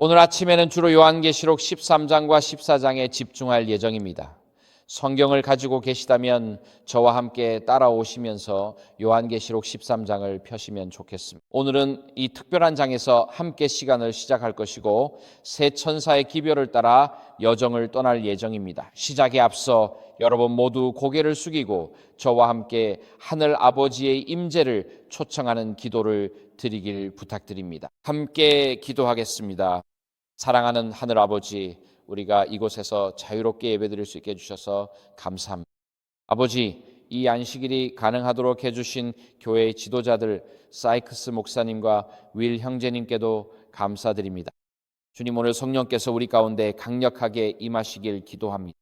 오늘 아침에는 주로 요한계시록 13장과 14장에 집중할 예정입니다. 성경을 가지고 계시다면 저와 함께 따라오시면서 요한계시록 13장을 펴시면 좋겠습니다. 오늘은 이 특별한 장에서 함께 시간을 시작할 것이고 세 천사의 기별을 따라 여정을 떠날 예정입니다. 시작에 앞서 여러분 모두 고개를 숙이고 저와 함께 하늘 아버지의 임재를 초청하는 기도를 드리길 부탁드립니다. 함께 기도하겠습니다. 사랑하는 하늘 아버지, 우리가 이곳에서 자유롭게 예배드릴 수 있게 해주셔서 감사합니다. 아버지, 이 안식일이 가능하도록 해주신 교회의 지도자들 사이크스 목사님과 윌 형제님께도 감사드립니다. 주님, 오늘 성령께서 우리 가운데 강력하게 임하시길 기도합니다.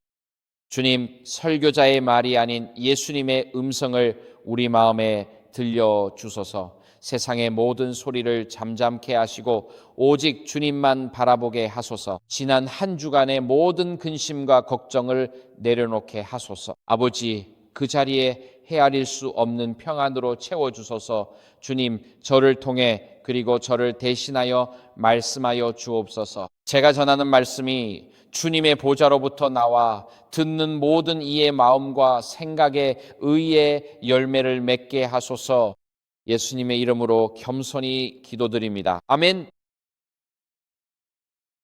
주님, 설교자의 말이 아닌 예수님의 음성을 우리 마음에 들려주소서. 세상의 모든 소리를 잠잠케 하시고 오직 주님만 바라보게 하소서. 지난 한 주간의 모든 근심과 걱정을 내려놓게 하소서. 아버지, 그 자리에 헤아릴 수 없는 평안으로 채워주소서. 주님, 저를 통해 그리고 저를 대신하여 말씀하여 주옵소서. 제가 전하는 말씀이 주님의 보좌로부터 나와 듣는 모든 이의 마음과 생각에 의의 열매를 맺게 하소서. 예수님의 이름으로 겸손히 기도드립니다. 아멘.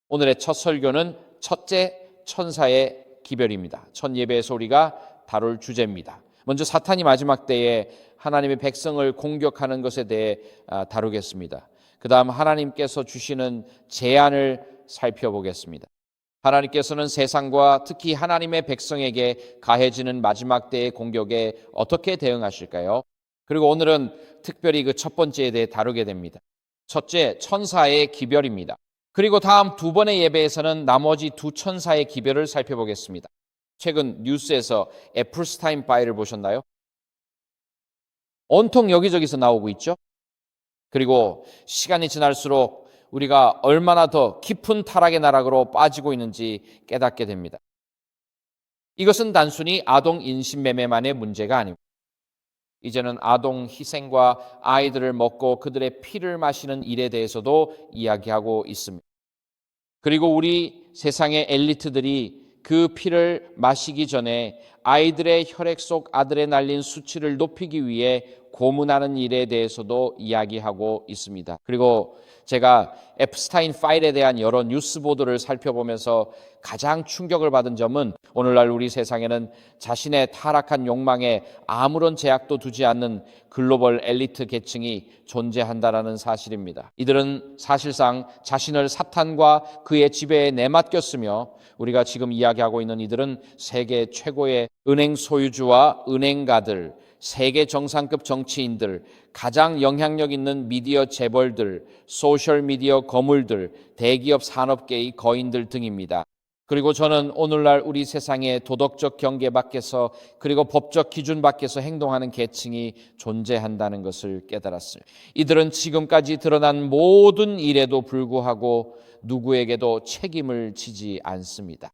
오늘의 첫 설교는 첫째 천사의 기별입니다. 첫 예배에서 우리가 다룰 주제입니다. 먼저 사탄이 마지막 때에 하나님의 백성을 공격하는 것에 대해 다루겠습니다. 그 다음 하나님께서 주시는 제안을 살펴보겠습니다. 하나님께서는 세상과 특히 하나님의 백성에게 가해지는 마지막 때의 공격에 어떻게 대응하실까요? 그리고 오늘은 특별히 그 첫 번째에 대해 다루게 됩니다. 첫째, 천사의 기별입니다. 그리고 다음 두 번의 예배에서는 나머지 두 천사의 기별을 살펴보겠습니다. 최근 뉴스에서 애플스타인 파일을 보셨나요? 온통 여기저기서 나오고 있죠. 그리고 시간이 지날수록 우리가 얼마나 더 깊은 타락의 나락으로 빠지고 있는지 깨닫게 됩니다. 이것은 단순히 아동 인신매매만의 문제가 아닙니다. 이제는 아동 희생과 아이들을 먹고 그들의 피를 마시는 일에 대해서도 이야기하고 있습니다. 그리고 우리 세상의 엘리트들이 그 피를 마시기 전에 아이들의 혈액 속 아드레날린 수치를 높이기 위해 고문하는 일에 대해서도 이야기하고 있습니다. 그리고 제가 앱스타인 파일에 대한 여러 뉴스 보도를 살펴보면서 가장 충격을 받은 점은 오늘날 우리 세상에는 자신의 타락한 욕망에 아무런 제약도 두지 않는 글로벌 엘리트 계층이 존재한다는 사실입니다. 이들은 사실상 자신을 사탄과 그의 지배에 내맡겼으며 우리가 지금 이야기하고 있는 이들은 세계 최고의 은행 소유주와 은행가들, 세계 정상급 정치인들, 가장 영향력 있는 미디어 재벌들, 소셜미디어 거물들, 대기업 산업계의 거인들 등입니다. 그리고 저는 오늘날 우리 세상의 도덕적 경계 밖에서 그리고 법적 기준 밖에서 행동하는 계층이 존재한다는 것을 깨달았습니다. 이들은 지금까지 드러난 모든 일에도 불구하고 누구에게도 책임을 지지 않습니다.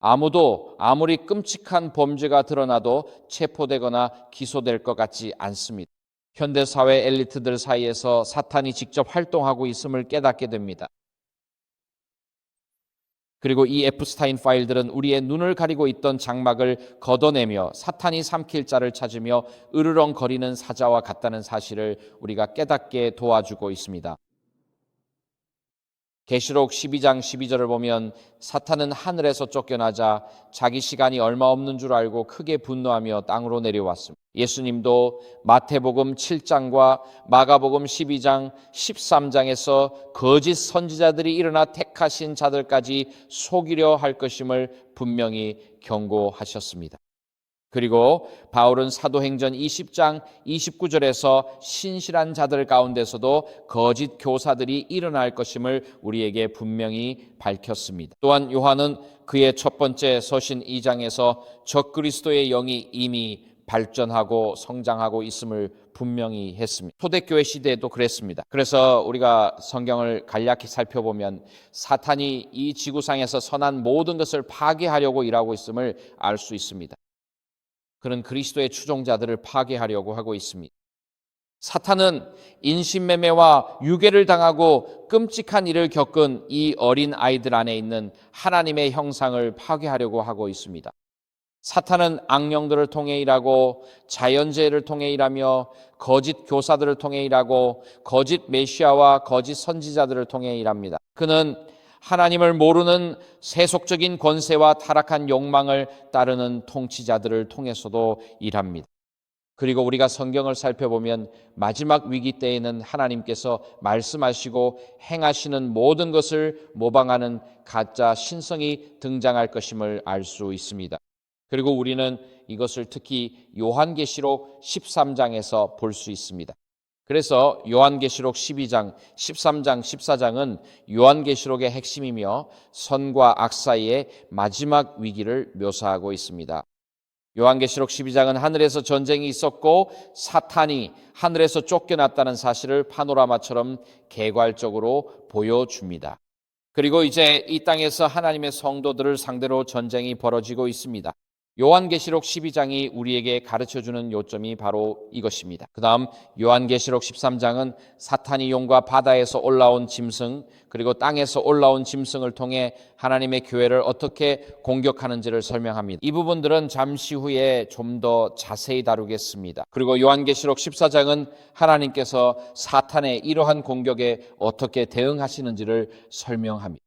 아무도 아무리 끔찍한 범죄가 드러나도 체포되거나 기소될 것 같지 않습니다. 현대사회 엘리트들 사이에서 사탄이 직접 활동하고 있음을 깨닫게 됩니다. 그리고 이 앱스타인 파일들은 우리의 눈을 가리고 있던 장막을 걷어내며 사탄이 삼킬 자를 찾으며 으르렁거리는 사자와 같다는 사실을 우리가 깨닫게 도와주고 있습니다. 계시록 12장 12절을 보면 사탄은 하늘에서 쫓겨나자 자기 시간이 얼마 없는 줄 알고 크게 분노하며 땅으로 내려왔습니다. 예수님도 마태복음 7장과 마가복음 12장 13장에서 거짓 선지자들이 일어나 택하신 자들까지 속이려 할 것임을 분명히 경고하셨습니다. 그리고 바울은 사도행전 20장 29절에서 신실한 자들 가운데서도 거짓 교사들이 일어날 것임을 우리에게 분명히 밝혔습니다. 또한 요한은 그의 첫 번째 서신 2장에서 적그리스도의 영이 이미 발전하고 성장하고 있음을 분명히 했습니다. 초대교회 시대에도 그랬습니다. 그래서 우리가 성경을 간략히 살펴보면 사탄이 이 지구상에서 선한 모든 것을 파괴하려고 일하고 있음을 알 수 있습니다. 그는 그리스도의 추종자들을 파괴하려고 하고 있습니다. 사탄은 인신매매와 유괴를 당하고 끔찍한 일을 겪은 이 어린 아이들 안에 있는 하나님의 형상을 파괴하려고 하고 있습니다. 사탄은 악령들을 통해 일하고 자연재해를 통해 일하며 거짓 교사들을 통해 일하고 거짓 메시아와 거짓 선지자들을 통해 일합니다. 그는 하나님을 모르는 세속적인 권세와 타락한 욕망을 따르는 통치자들을 통해서도 일합니다. 그리고 우리가 성경을 살펴보면 마지막 위기 때에는 하나님께서 말씀하시고 행하시는 모든 것을 모방하는 가짜 신성이 등장할 것임을 알 수 있습니다. 그리고 우리는 이것을 특히 요한계시록 13장에서 볼 수 있습니다. 그래서 요한계시록 12장, 13장, 14장은 요한계시록의 핵심이며 선과 악 사이의 마지막 위기를 묘사하고 있습니다. 요한계시록 12장은 하늘에서 전쟁이 있었고 사탄이 하늘에서 쫓겨났다는 사실을 파노라마처럼 개괄적으로 보여줍니다. 그리고 이제 이 땅에서 하나님의 성도들을 상대로 전쟁이 벌어지고 있습니다. 요한계시록 12장이 우리에게 가르쳐주는 요점이 바로 이것입니다. 그 다음 요한계시록 13장은 사탄이 용과 바다에서 올라온 짐승 그리고 땅에서 올라온 짐승을 통해 하나님의 교회를 어떻게 공격하는지를 설명합니다. 이 부분들은 잠시 후에 좀 더 자세히 다루겠습니다. 그리고 요한계시록 14장은 하나님께서 사탄의 이러한 공격에 어떻게 대응하시는지를 설명합니다.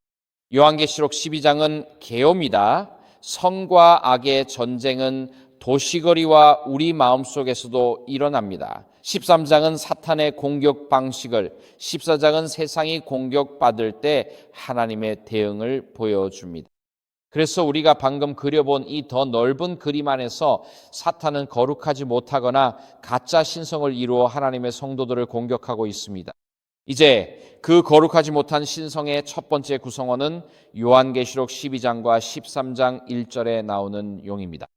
요한계시록 12장은 계엄이다. 성과 악의 전쟁은 도시거리와 우리 마음속에서도 일어납니다. 13장은 사탄의 공격 방식을, 14장은 세상이 공격받을 때 하나님의 대응을 보여줍니다. 그래서 우리가 방금 그려본 이 더 넓은 그림 안에서 사탄은 거룩하지 못하거나 가짜 신성을 이루어 하나님의 성도들을 공격하고 있습니다. 이제 그 거룩하지 못한 신성의 첫 번째 구성원은 요한계시록 12장과 13장 1절에 나오는 용입니다.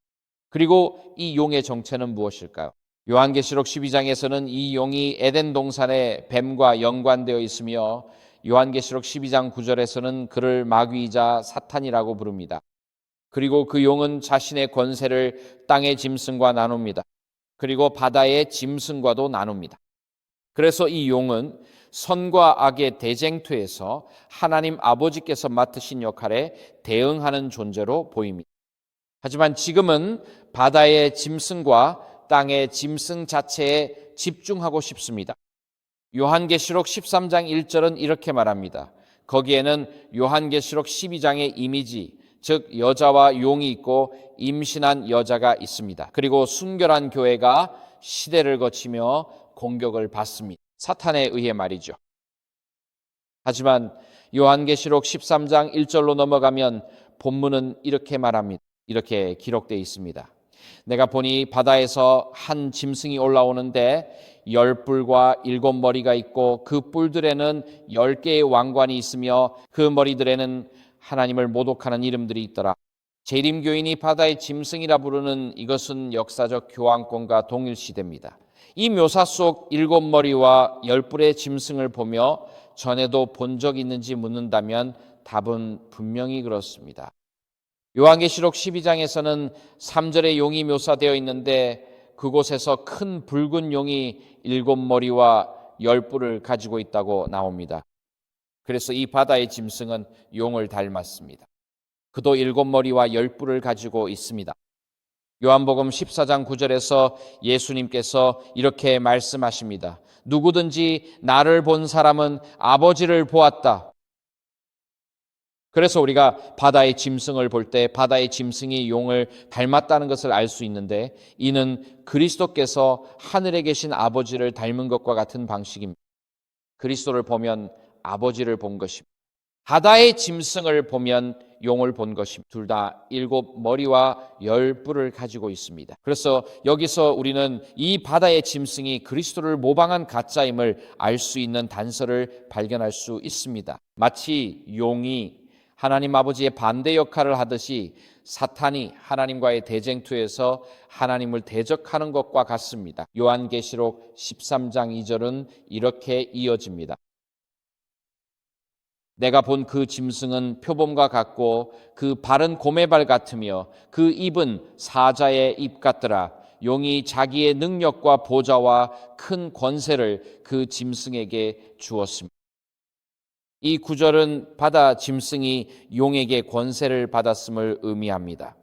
그리고 이 용의 정체는 무엇일까요? 요한계시록 12장에서는 이 용이 에덴 동산의 뱀과 연관되어 있으며 요한계시록 12장 9절에서는 그를 마귀이자 사탄이라고 부릅니다. 그리고 그 용은 자신의 권세를 땅의 짐승과 나눕니다. 그리고 바다의 짐승과도 나눕니다. 그래서 이 용은 선과 악의 대쟁투에서 하나님 아버지께서 맡으신 역할에 대응하는 존재로 보입니다. 하지만 지금은 바다의 짐승과 땅의 짐승 자체에 집중하고 싶습니다. 요한계시록 13장 1절은 이렇게 말합니다. 거기에는 요한계시록 12장의 이미지, 즉 여자와 용이 있고 임신한 여자가 있습니다. 그리고 순결한 교회가 시대를 거치며 공격을 받습니다. 사탄에 의해 말이죠. 하지만 요한계시록 13장 1절로 넘어가면 본문은 이렇게 말합니다. 이렇게 기록되어 있습니다. 내가 보니 바다에서 한 짐승이 올라오는데 10뿔과 7머리가 있고 그 뿔들에는 10개의 왕관이 있으며 그 머리들에는 하나님을 모독하는 이름들이 있더라. 재림교인이 바다의 짐승이라 부르는 이것은 역사적 교황권과 동일시됩니다. 이 묘사 속 7머리와 10뿔의 짐승을 보며 전에도 본 적 있는지 묻는다면 답은 분명히 그렇습니다. 요한계시록 12장에서는 3절의 용이 묘사되어 있는데 그곳에서 큰 붉은 용이 7머리와 10뿔을 가지고 있다고 나옵니다. 그래서 이 바다의 짐승은 용을 닮았습니다. 그도 7머리와 10뿔을 가지고 있습니다. 요한복음 14장 9절에서 예수님께서 이렇게 말씀하십니다. 누구든지 나를 본 사람은 아버지를 보았다. 그래서 우리가 바다의 짐승을 볼 때 바다의 짐승이 용을 닮았다는 것을 알 수 있는데 이는 그리스도께서 하늘에 계신 아버지를 닮은 것과 같은 방식입니다. 그리스도를 보면 아버지를 본 것입니다. 바다의 짐승을 보면 용을 본 것입니다. 둘 다 7머리와 10뿔을 가지고 있습니다. 그래서 여기서 우리는 이 바다의 짐승이 그리스도를 모방한 가짜임을 알 수 있는 단서를 발견할 수 있습니다. 마치 용이 하나님 아버지의 반대 역할을 하듯이 사탄이 하나님과의 대쟁투에서 하나님을 대적하는 것과 같습니다. 요한계시록 13장 2절은 이렇게 이어집니다. 내가 본 그 짐승은 표범과 같고 그 발은 곰의 발 같으며 그 입은 사자의 입 같더라. 용이 자기의 능력과 보좌와 큰 권세를 그 짐승에게 주었습니다. 이 구절은 바다 짐승이 용에게 권세를 받았음을 의미합니다.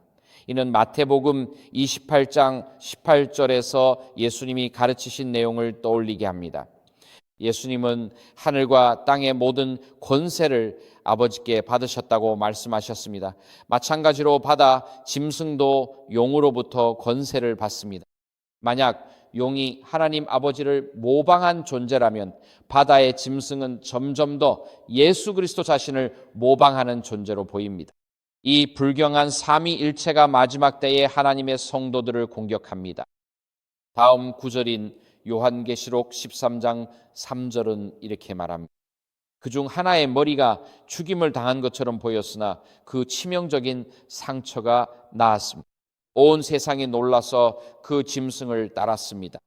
이는 마태복음 28장 18절에서 예수님이 가르치신 내용을 떠올리게 합니다. 예수님은 하늘과 땅의 모든 권세를 아버지께 받으셨다고 말씀하셨습니다. 마찬가지로 바다 짐승도 용으로부터 권세를 받습니다. 만약 용이 하나님 아버지를 모방한 존재라면 바다의 짐승은 점점 더 예수 그리스도 자신을 모방하는 존재로 보입니다. 이 불경한 삼위일체가 마지막 때에 하나님의 성도들을 공격합니다. 다음 구절인 요한계시록 13장 3절은 이렇게 말합니다. 그중 하나의 머리가 죽임을 당한 것처럼 보였으나 그 치명적인 상처가 나았습니다. 온 세상이 놀라서 그 짐승을 따랐습니다.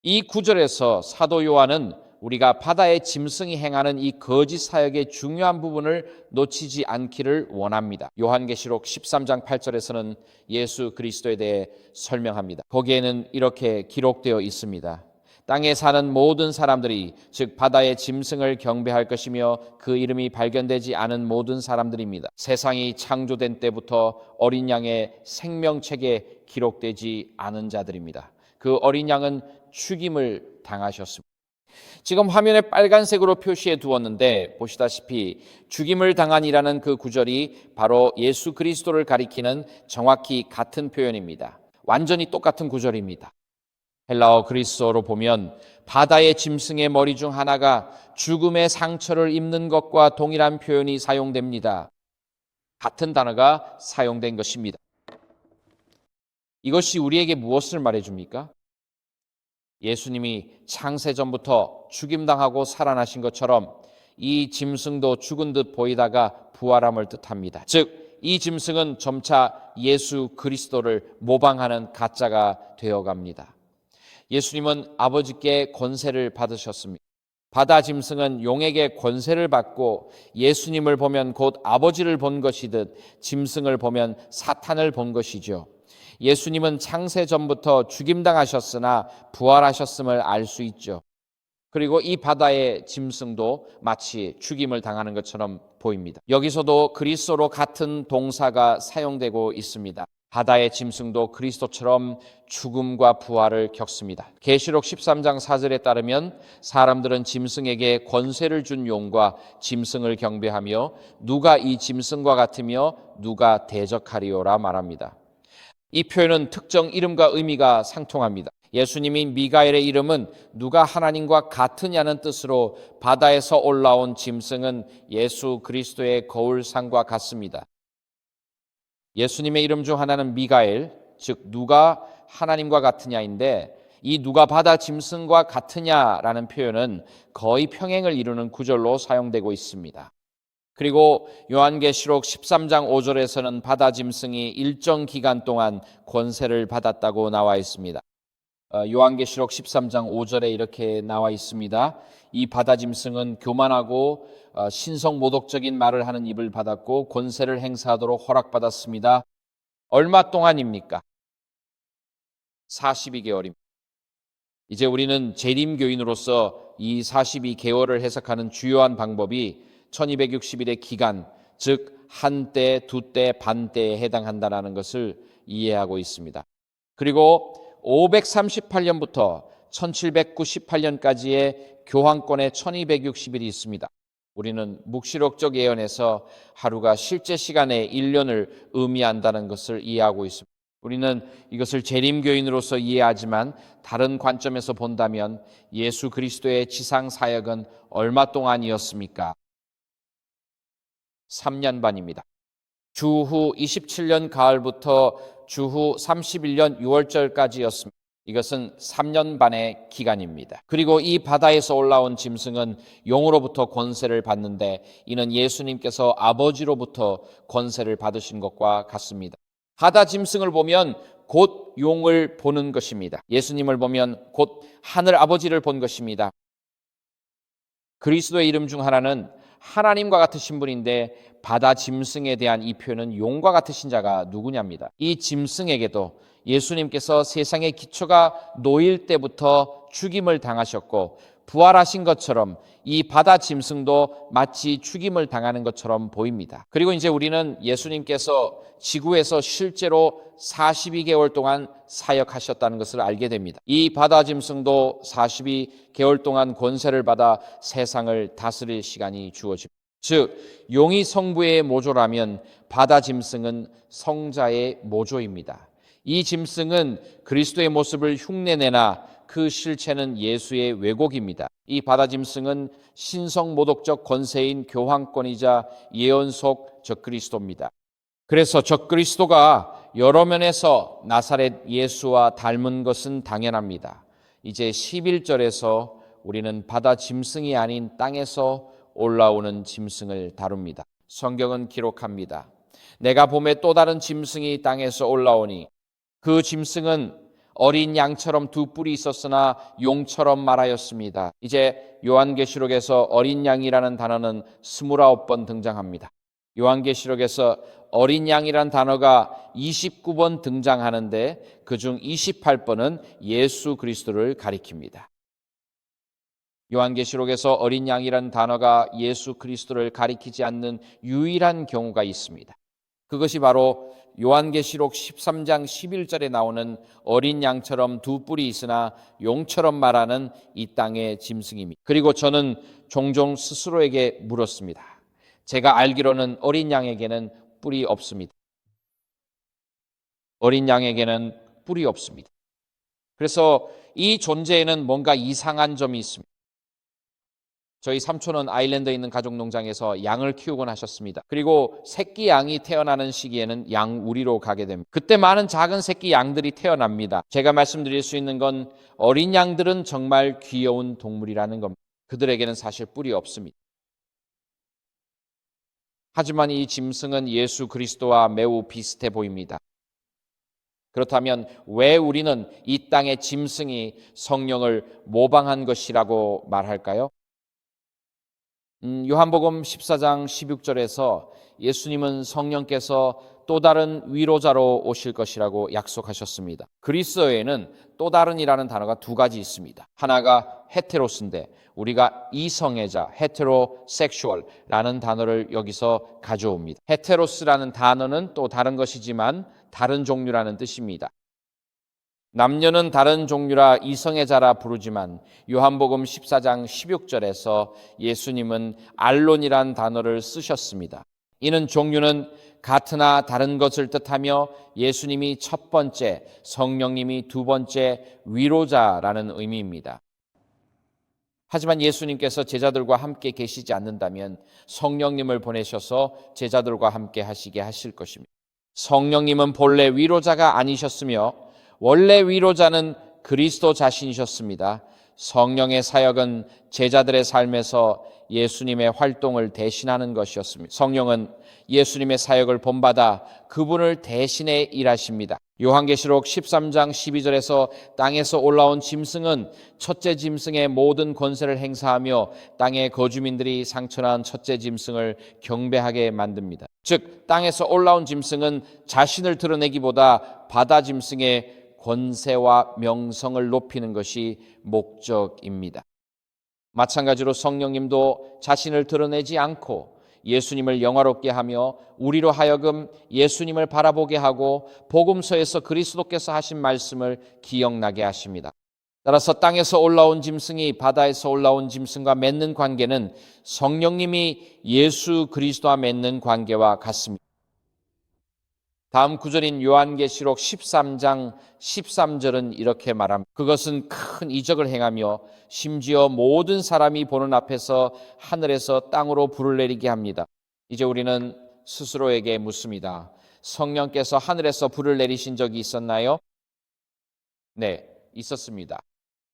이 구절에서 사도 요한은 우리가 바다의 짐승이 행하는 이 거짓 사역의 중요한 부분을 놓치지 않기를 원합니다. 요한계시록 13장 8절에서는 예수 그리스도에 대해 설명합니다. 거기에는 이렇게 기록되어 있습니다. 땅에 사는 모든 사람들이 즉 바다의 짐승을 경배할 것이며 그 이름이 발견되지 않은 모든 사람들입니다. 세상이 창조된 때부터 어린 양의 생명책에 기록되지 않은 자들입니다. 그 어린 양은 죽임을 당하셨습니다. 지금 화면에 빨간색으로 표시해 두었는데 보시다시피 죽임을 당한이라는 그 구절이 바로 예수 그리스도를 가리키는 정확히 같은 표현입니다. 완전히 똑같은 구절입니다. 헬라어 그리스어로 보면 바다의 짐승의 머리 중 하나가 죽음의 상처를 입는 것과 동일한 표현이 사용됩니다. 같은 단어가 사용된 것입니다. 이것이 우리에게 무엇을 말해줍니까? 예수님이 창세전부터 죽임당하고 살아나신 것처럼 이 짐승도 죽은 듯 보이다가 부활함을 뜻합니다. 즉 이 짐승은 점차 예수 그리스도를 모방하는 가짜가 되어갑니다. 예수님은 아버지께 권세를 받으셨습니다. 바다 짐승은 용에게 권세를 받고 예수님을 보면 곧 아버지를 본 것이듯 짐승을 보면 사탄을 본 것이죠. 예수님은 창세 전부터 죽임당하셨으나 부활하셨음을 알 수 있죠. 그리고 이 바다의 짐승도 마치 죽임을 당하는 것처럼 보입니다. 여기서도 그리스도로 같은 동사가 사용되고 있습니다. 바다의 짐승도 그리스도처럼 죽음과 부활을 겪습니다. 계시록 13장 4절에 따르면 사람들은 짐승에게 권세를 준 용과 짐승을 경배하며 누가 이 짐승과 같으며 누가 대적하리오라 말합니다. 이 표현은 특정 이름과 의미가 상통합니다. 예수님인 미가엘의 이름은 누가 하나님과 같으냐는 뜻으로 바다에서 올라온 짐승은 예수 그리스도의 거울상과 같습니다. 예수님의 이름 중 하나는 미가엘, 즉 누가 하나님과 같으냐인데 이 누가 바다 짐승과 같으냐라는 표현은 거의 평행을 이루는 구절로 사용되고 있습니다. 그리고 요한계시록 13장 5절에서는 바다 짐승이 일정 기간 동안 권세를 받았다고 나와 있습니다. 요한계시록 13장 5절에 이렇게 나와 있습니다. 이 바다 짐승은 교만하고 신성모독적인 말을 하는 입을 받았고 권세를 행사하도록 허락받았습니다. 얼마 동안입니까? 42개월입니다. 이제 우리는 재림교인으로서 이 42개월을 해석하는 주요한 방법이 1260일의 기간, 즉 한때, 두때, 반때에 해당한다는 것을 이해하고 있습니다. 그리고 538년부터 1798년까지의 교황권의 1260일이 있습니다. 우리는 묵시록적 예언에서 하루가 실제 시간의 1년을 의미한다는 것을 이해하고 있습니다. 우리는 이것을 재림교인으로서 이해하지만 다른 관점에서 본다면 예수 그리스도의 지상 사역은 얼마 동안이었습니까? 3년 반입니다. 주후 27년 가을부터 주후 31년 6월절까지였습니다. 이것은 3년 반의 기간입니다. 그리고 이 바다에서 올라온 짐승은 용으로부터 권세를 받는데 이는 예수님께서 아버지로부터 권세를 받으신 것과 같습니다. 바다 짐승을 보면 곧 용을 보는 것입니다. 예수님을 보면 곧 하늘 아버지를 본 것입니다. 그리스도의 이름 중 하나는 하나님과 같으신 분인데 바다 짐승에 대한 이 표현은 용과 같으신 자가 누구냐입니다. 이 짐승에게도 예수님께서 세상의 기초가 놓일 때부터 죽임을 당하셨고 부활하신 것처럼 이 바다 짐승도 마치 죽임을 당하는 것처럼 보입니다. 그리고 이제 우리는 예수님께서 지구에서 실제로 42개월 동안 사역하셨다는 것을 알게 됩니다. 이 바다 짐승도 42개월 동안 권세를 받아 세상을 다스릴 시간이 주어집니다. 즉 용이 성부의 모조라면 바다 짐승은 성자의 모조입니다. 이 짐승은 그리스도의 모습을 흉내내나 그 실체는 예수의 왜곡입니다. 이 바다 짐승은 신성 모독적 권세인 교황권이자 예언속 적그리스도입니다. 그래서 적그리스도가 여러 면에서 나사렛 예수와 닮은 것은 당연합니다. 이제 11절에서 우리는 바다 짐승이 아닌 땅에서 올라오는 짐승을 다룹니다. 성경은 기록합니다. 내가 봄에 또 다른 짐승이 땅에서 올라오니 그 짐승은 어린 양처럼 두 뿔이 있었으나 용처럼 말하였습니다. 이제 요한계시록에서 어린 양이라는 단어는 29번 등장합니다. 요한계시록에서 어린 양이라는 단어가 29번 등장하는데 그중 28번은 예수 그리스도를 가리킵니다. 요한계시록에서 어린 양이라는 단어가 예수 그리스도를 가리키지 않는 유일한 경우가 있습니다. 그것이 바로 요한계시록 13장 11절에 나오는 어린 양처럼 두 뿔이 있으나 용처럼 말하는 이 땅의 짐승입니다. 그리고 저는 종종 스스로에게 물었습니다. 제가 알기로는 어린 양에게는 뿔이 없습니다. 어린 양에게는 뿔이 없습니다. 그래서 이 존재에는 뭔가 이상한 점이 있습니다. 저희 삼촌은 아일랜드에 있는 가족 농장에서 양을 키우곤 하셨습니다. 그리고 새끼 양이 태어나는 시기에는 양우리로 가게 됩니다. 그때 많은 작은 새끼 양들이 태어납니다. 제가 말씀드릴 수 있는 건 어린 양들은 정말 귀여운 동물이라는 겁니다. 그들에게는 사실 뿔이 없습니다. 하지만 이 짐승은 예수 그리스도와 매우 비슷해 보입니다. 그렇다면 왜 우리는 이 땅의 짐승이 성령을 모방한 것이라고 말할까요? 요한복음 14장 16절에서 예수님은 성령께서 또 다른 위로자로 오실 것이라고 약속하셨습니다. 그리스어에는 또 다른이라는 단어가 두 가지 있습니다. 하나가 헤테로스인데 우리가 이성애자, 헤테로섹슈얼라는 단어를 여기서 가져옵니다. 헤테로스라는 단어는 또 다른 것이지만 다른 종류라는 뜻입니다. 남녀는 다른 종류라 이성애자라 부르지만 요한복음 14장 16절에서 예수님은 알론이란 단어를 쓰셨습니다. 이는 종류는 같으나 다른 것을 뜻하며 예수님이 첫 번째, 성령님이 두 번째 위로자라는 의미입니다. 하지만 예수님께서 제자들과 함께 계시지 않는다면 성령님을 보내셔서 제자들과 함께 하시게 하실 것입니다. 성령님은 본래 위로자가 아니셨으며 원래 위로자는 그리스도 자신이셨습니다. 성령의 사역은 제자들의 삶에서 예수님의 활동을 대신하는 것이었습니다. 성령은 예수님의 사역을 본받아 그분을 대신해 일하십니다. 요한계시록 13장 12절에서 땅에서 올라온 짐승은 첫째 짐승의 모든 권세를 행사하며 땅의 거주민들이 상처난 첫째 짐승을 경배하게 만듭니다. 즉 땅에서 올라온 짐승은 자신을 드러내기보다 바다 짐승의 권세와 명성을 높이는 것이 목적입니다. 마찬가지로 성령님도 자신을 드러내지 않고 예수님을 영화롭게 하며 우리로 하여금 예수님을 바라보게 하고 복음서에서 그리스도께서 하신 말씀을 기억나게 하십니다. 따라서 땅에서 올라온 짐승이 바다에서 올라온 짐승과 맺는 관계는 성령님이 예수 그리스도와 맺는 관계와 같습니다. 다음 구절인 요한계시록 13장 13절은 이렇게 말합니다. 그것은 큰 이적을 행하며 심지어 모든 사람이 보는 앞에서 하늘에서 땅으로 불을 내리게 합니다. 이제 우리는 스스로에게 묻습니다. 성령께서 하늘에서 불을 내리신 적이 있었나요? 네, 있었습니다.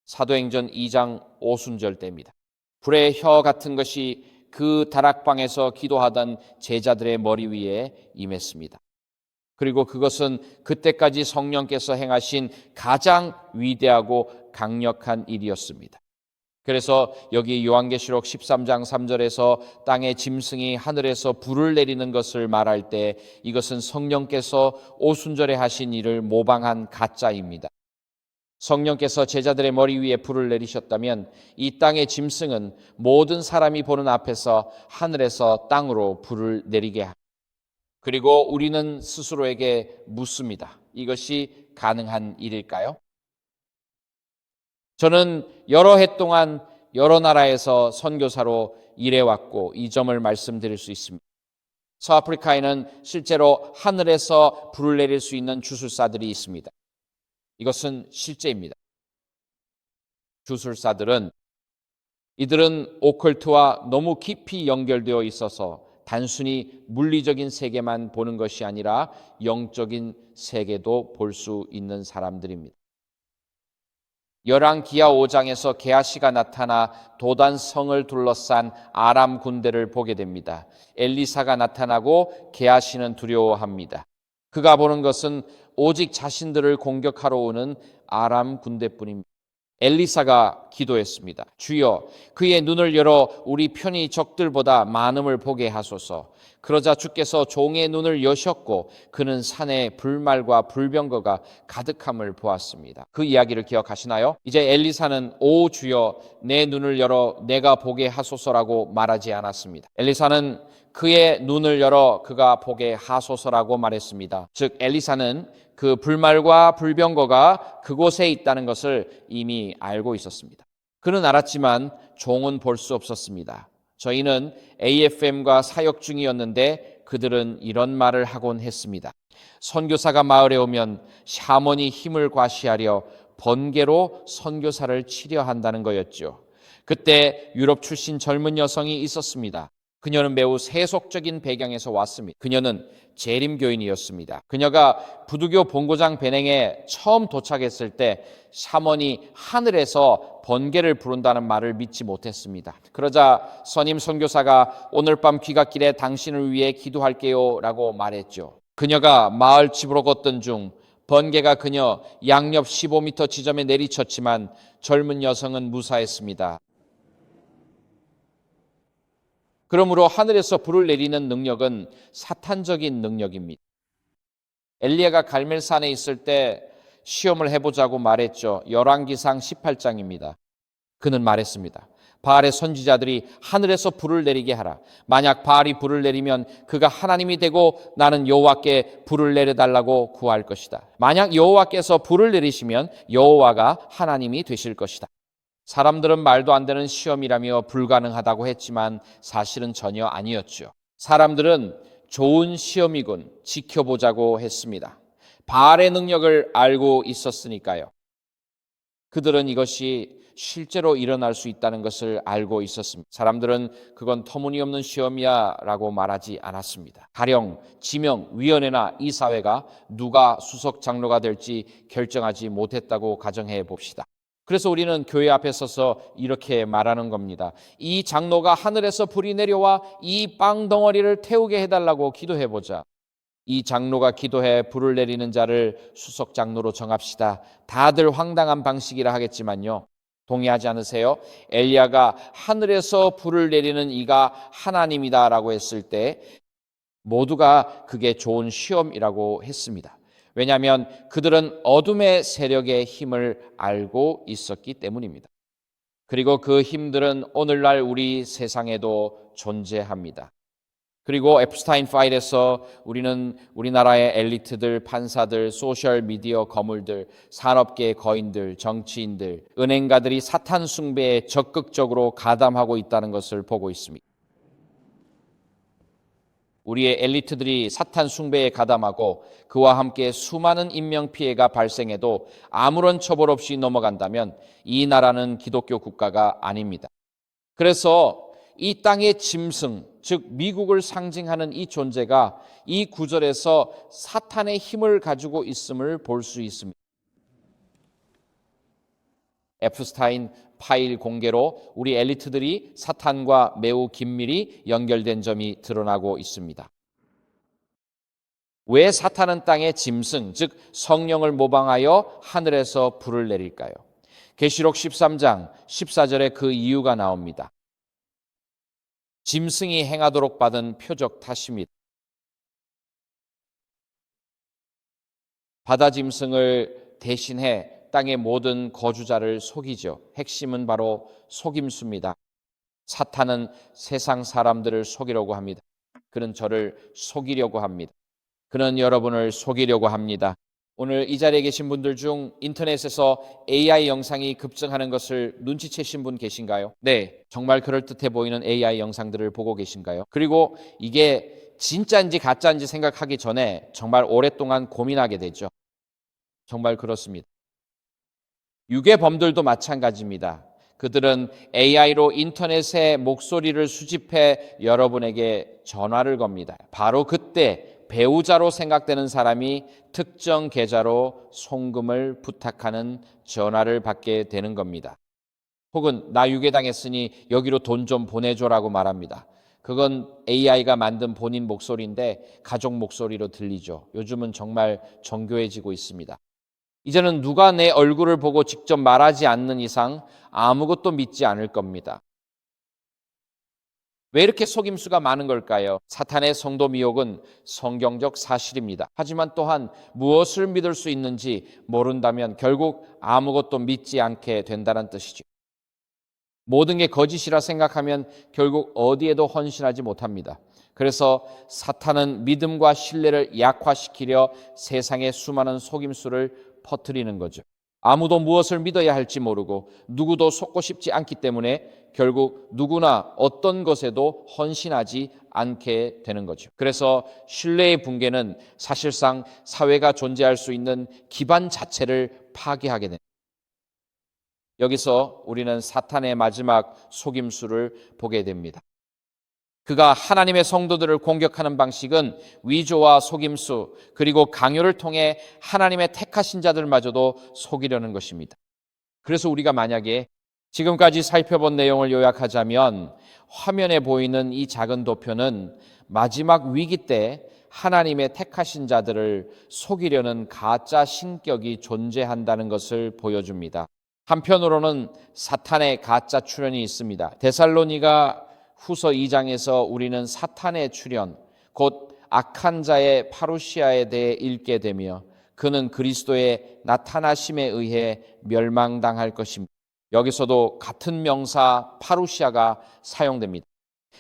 사도행전 2장 오순절 때입니다. 불의 혀 같은 것이 그 다락방에서 기도하던 제자들의 머리 위에 임했습니다. 그리고 그것은 그때까지 성령께서 행하신 가장 위대하고 강력한 일이었습니다. 그래서 여기 요한계시록 13장 3절에서 땅의 짐승이 하늘에서 불을 내리는 것을 말할 때 이것은 성령께서 오순절에 하신 일을 모방한 가짜입니다. 성령께서 제자들의 머리 위에 불을 내리셨다면 이 땅의 짐승은 모든 사람이 보는 앞에서 하늘에서 땅으로 불을 내리게 합니다. 그리고 우리는 스스로에게 묻습니다. 이것이 가능한 일일까요? 저는 여러 해 동안 여러 나라에서 선교사로 일해왔고 이 점을 말씀드릴 수 있습니다. 서아프리카에는 실제로 하늘에서 불을 내릴 수 있는 주술사들이 있습니다. 이것은 실제입니다. 주술사들은 이들은 오컬트와 너무 깊이 연결되어 있어서 단순히 물리적인 세계만 보는 것이 아니라 영적인 세계도 볼 수 있는 사람들입니다. 열왕기하 5장에서 게하시가 나타나 도단성을 둘러싼 아람 군대를 보게 됩니다. 엘리사가 나타나고 게하시는 두려워합니다. 그가 보는 것은 오직 자신들을 공격하러 오는 아람 군대뿐입니다. 엘리사가 기도했습니다. 주여, 그의 눈을 열어 우리 편히 적들보다 많음을 보게 하소서. 그러자 주께서 종의 눈을 여셨고 그는 산에 불말과 불병거가 가득함을 보았습니다. 그 이야기를 기억하시나요? 이제 엘리사는 오 주여 내 눈을 열어 내가 보게 하소서라고 말하지 않았습니다. 엘리사는 그의 눈을 열어 그가 보게 하소서라고 말했습니다. 즉 엘리사는 그 불말과 불병거가 그곳에 있다는 것을 이미 알고 있었습니다. 그는 알았지만 종은 볼 수 없었습니다. 저희는 AFM과 사역 중이었는데 그들은 이런 말을 하곤 했습니다. 선교사가 마을에 오면 샤먼이 힘을 과시하려 번개로 선교사를 치려 한다는 거였죠. 그때 유럽 출신 젊은 여성이 있었습니다. 그녀는 매우 세속적인 배경에서 왔습니다. 그녀는 재림교인이었습니다. 그녀가 부두교 본고장 배냉에 처음 도착했을 때 샤먼이 하늘에서 번개를 부른다는 말을 믿지 못했습니다. 그러자 선임 선교사가 오늘 밤 귀갓길에 당신을 위해 기도할게요 라고 말했죠. 그녀가 마을 집으로 걷던 중 번개가 그녀 양옆 15m 지점에 내리쳤지만 젊은 여성은 무사했습니다. 그러므로 하늘에서 불을 내리는 능력은 사탄적인 능력입니다. 엘리야가 갈멜산에 있을 때 시험을 해보자고 말했죠. 열왕기상 18장입니다. 그는 말했습니다. 바알의 선지자들이 하늘에서 불을 내리게 하라. 만약 바알이 불을 내리면 그가 하나님이 되고 나는 여호와께 불을 내려달라고 구할 것이다. 만약 여호와께서 불을 내리시면 여호와가 하나님이 되실 것이다. 사람들은 말도 안 되는 시험이라며 불가능하다고 했지만 사실은 전혀 아니었죠. 사람들은 좋은 시험이군 지켜보자고 했습니다. 바알의 능력을 알고 있었으니까요. 그들은 이것이 실제로 일어날 수 있다는 것을 알고 있었습니다. 사람들은 그건 터무니없는 시험이야 라고 말하지 않았습니다. 가령 지명위원회나 이사회가 누가 수석 장로가 될지 결정하지 못했다고 가정해 봅시다. 그래서 우리는 교회 앞에 서서 이렇게 말하는 겁니다. 이 장로가 하늘에서 불이 내려와 이 빵 덩어리를 태우게 해달라고 기도해보자. 이 장로가 기도해 불을 내리는 자를 수석 장로로 정합시다. 다들 황당한 방식이라 하겠지만요. 동의하지 않으세요? 엘리야가 하늘에서 불을 내리는 이가 하나님이다라고 했을 때 모두가 그게 좋은 시험이라고 했습니다. 왜냐하면 그들은 어둠의 세력의 힘을 알고 있었기 때문입니다. 그리고 그 힘들은 오늘날 우리 세상에도 존재합니다. 그리고 에프스타인 파일에서 우리는 우리나라의 엘리트들, 판사들, 소셜미디어 거물들, 산업계의 거인들, 정치인들, 은행가들이 사탄 숭배에 적극적으로 가담하고 있다는 것을 보고 있습니다. 우리의 엘리트들이 사탄 숭배에 가담하고 그와 함께 수많은 인명피해가 발생해도 아무런 처벌 없이 넘어간다면 이 나라는 기독교 국가가 아닙니다. 그래서 이 땅의 짐승, 즉 미국을 상징하는 이 존재가 이 구절에서 사탄의 힘을 가지고 있음을 볼 수 있습니다. 에프스타인 파일 공개로 우리 엘리트들이 사탄과 매우 긴밀히 연결된 점이 드러나고 있습니다. 왜 사탄은 땅의 짐승, 즉 성령을 모방하여 하늘에서 불을 내릴까요? 계시록 13장 14절에 그 이유가 나옵니다. 짐승이 행하도록 받은 표적 탓입니다. 바다 짐승을 대신해 땅의 모든 거주자를 속이죠. 핵심은 바로 속임수입니다. 사탄은 세상 사람들을 속이려고 합니다. 그는 저를 속이려고 합니다. 그는 여러분을 속이려고 합니다. 오늘 이 자리에 계신 분들 중 인터넷에서 AI 영상이 급증하는 것을 눈치채신 분 계신가요? 네, 정말 그럴듯해 보이는 AI 영상들을 보고 계신가요? 그리고 이게 진짜인지 가짜인지 생각하기 전에 정말 오랫동안 고민하게 되죠. 정말 그렇습니다. 유괴범들도 마찬가지입니다. 그들은 AI로 인터넷에 목소리를 수집해 여러분에게 전화를 겁니다. 바로 그때 배우자로 생각되는 사람이 특정 계좌로 송금을 부탁하는 전화를 받게 되는 겁니다. 혹은 나 유괴당했으니 여기로 돈 좀 보내줘라고 말합니다. 그건 AI가 만든 본인 목소리인데 가족 목소리로 들리죠. 요즘은 정말 정교해지고 있습니다. 이제는 누가 내 얼굴을 보고 직접 말하지 않는 이상 아무것도 믿지 않을 겁니다. 왜 이렇게 속임수가 많은 걸까요? 사탄의 성도 미혹은 성경적 사실입니다. 하지만 또한 무엇을 믿을 수 있는지 모른다면 결국 아무것도 믿지 않게 된다는 뜻이죠. 모든 게 거짓이라 생각하면 결국 어디에도 헌신하지 못합니다. 그래서 사탄은 믿음과 신뢰를 약화시키려 세상의 수많은 속임수를 퍼뜨리는 거죠. 아무도 무엇을 믿어야 할지 모르고 누구도 속고 싶지 않기 때문에 결국 누구나 어떤 것에도 헌신하지 않게 되는 거죠. 그래서 신뢰의 붕괴는 사실상 사회가 존재할 수 있는 기반 자체를 파괴하게 됩니다. 여기서 우리는 사탄의 마지막 속임수를 보게 됩니다. 그가 하나님의 성도들을 공격하는 방식은 위조와 속임수 그리고 강요를 통해 하나님의 택하신 자들마저도 속이려는 것입니다. 그래서 우리가 만약에 지금까지 살펴본 내용을 요약하자면 화면에 보이는 이 작은 도표는 마지막 위기 때 하나님의 택하신 자들을 속이려는 가짜 신격이 존재한다는 것을 보여줍니다. 한편으로는 사탄의 가짜 출현이 있습니다. 데살로니가 후서 2장에서 우리는 사탄의 출현, 곧 악한 자의 파루시아에 대해 읽게 되며 그는 그리스도의 나타나심에 의해 멸망당할 것입니다. 여기서도 같은 명사 파루시아가 사용됩니다.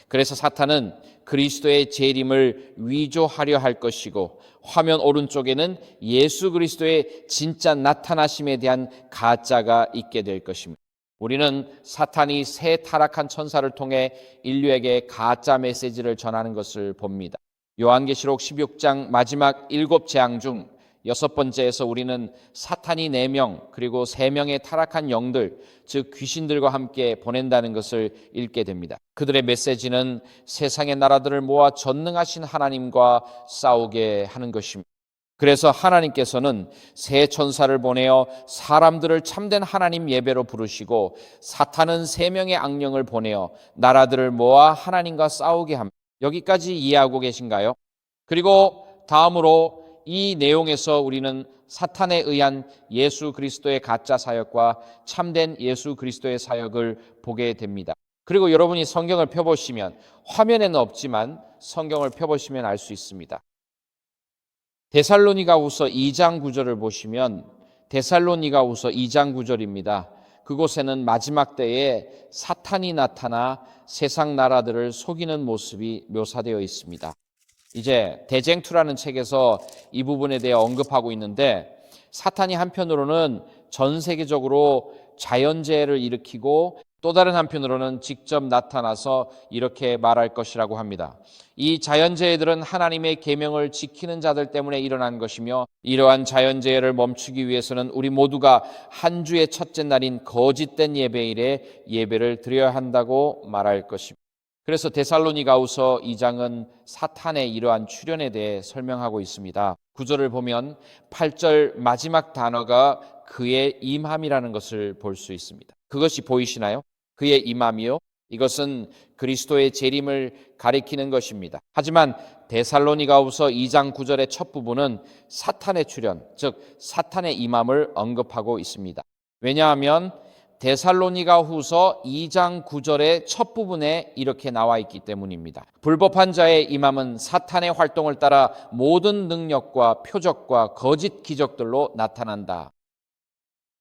그래서 사탄은 그리스도의 재림을 위조하려 할 것이고 화면 오른쪽에는 예수 그리스도의 진짜 나타나심에 대한 가짜가 있게 될 것입니다. 우리는 사탄이 새 타락한 천사를 통해 인류에게 가짜 메시지를 전하는 것을 봅니다. 요한계시록 16장 마지막 7재앙 중 6번째에서 우리는 사탄이 4명 그리고 3명의 타락한 영들 즉 귀신들과 함께 보낸다는 것을 읽게 됩니다. 그들의 메시지는 세상의 나라들을 모아 전능하신 하나님과 싸우게 하는 것입니다. 그래서 하나님께서는 새 천사를 보내어 사람들을 참된 하나님 예배로 부르시고 사탄은 3명의 악령을 보내어 나라들을 모아 하나님과 싸우게 합니다. 여기까지 이해하고 계신가요? 그리고 다음으로 이 내용에서 우리는 사탄에 의한 예수 그리스도의 가짜 사역과 참된 예수 그리스도의 사역을 보게 됩니다. 그리고 여러분이 성경을 펴보시면 화면에는 없지만 성경을 펴보시면 알 수 있습니다. 데살로니가후서 2장 9절을 보시면 데살로니가후서 2장 9절입니다. 그곳에는 마지막 때에 사탄이 나타나 세상 나라들을 속이는 모습이 묘사되어 있습니다. 이제 대쟁투라는 책에서 이 부분에 대해 언급하고 있는데 사탄이 한편으로는 전 세계적으로 자연재해를 일으키고 또 다른 한편으로는 직접 나타나서 이렇게 말할 것이라고 합니다. 이 자연재해들은 하나님의 계명을 지키는 자들 때문에 일어난 것이며 이러한 자연재해를 멈추기 위해서는 우리 모두가 한 주의 첫째 날인 거짓된 예배일에 예배를 드려야 한다고 말할 것입니다. 그래서 데살로니가후서 2장은 사탄의 이러한 출현에 대해 설명하고 있습니다. 9절을 보면 8절 마지막 단어가 그의 임함이라는 것을 볼 수 있습니다. 그것이 보이시나요? 그의 임함이요. 이것은 그리스도의 재림을 가리키는 것입니다. 하지만 데살로니가후서 2장 9절의 첫 부분은 사탄의 출현, 즉 사탄의 임함을 언급하고 있습니다. 왜냐하면 데살로니가 후서 2장 9절의 첫 부분에 이렇게 나와 있기 때문입니다. 불법한 자의 임함은 사탄의 활동을 따라 모든 능력과 표적과 거짓 기적들로 나타난다.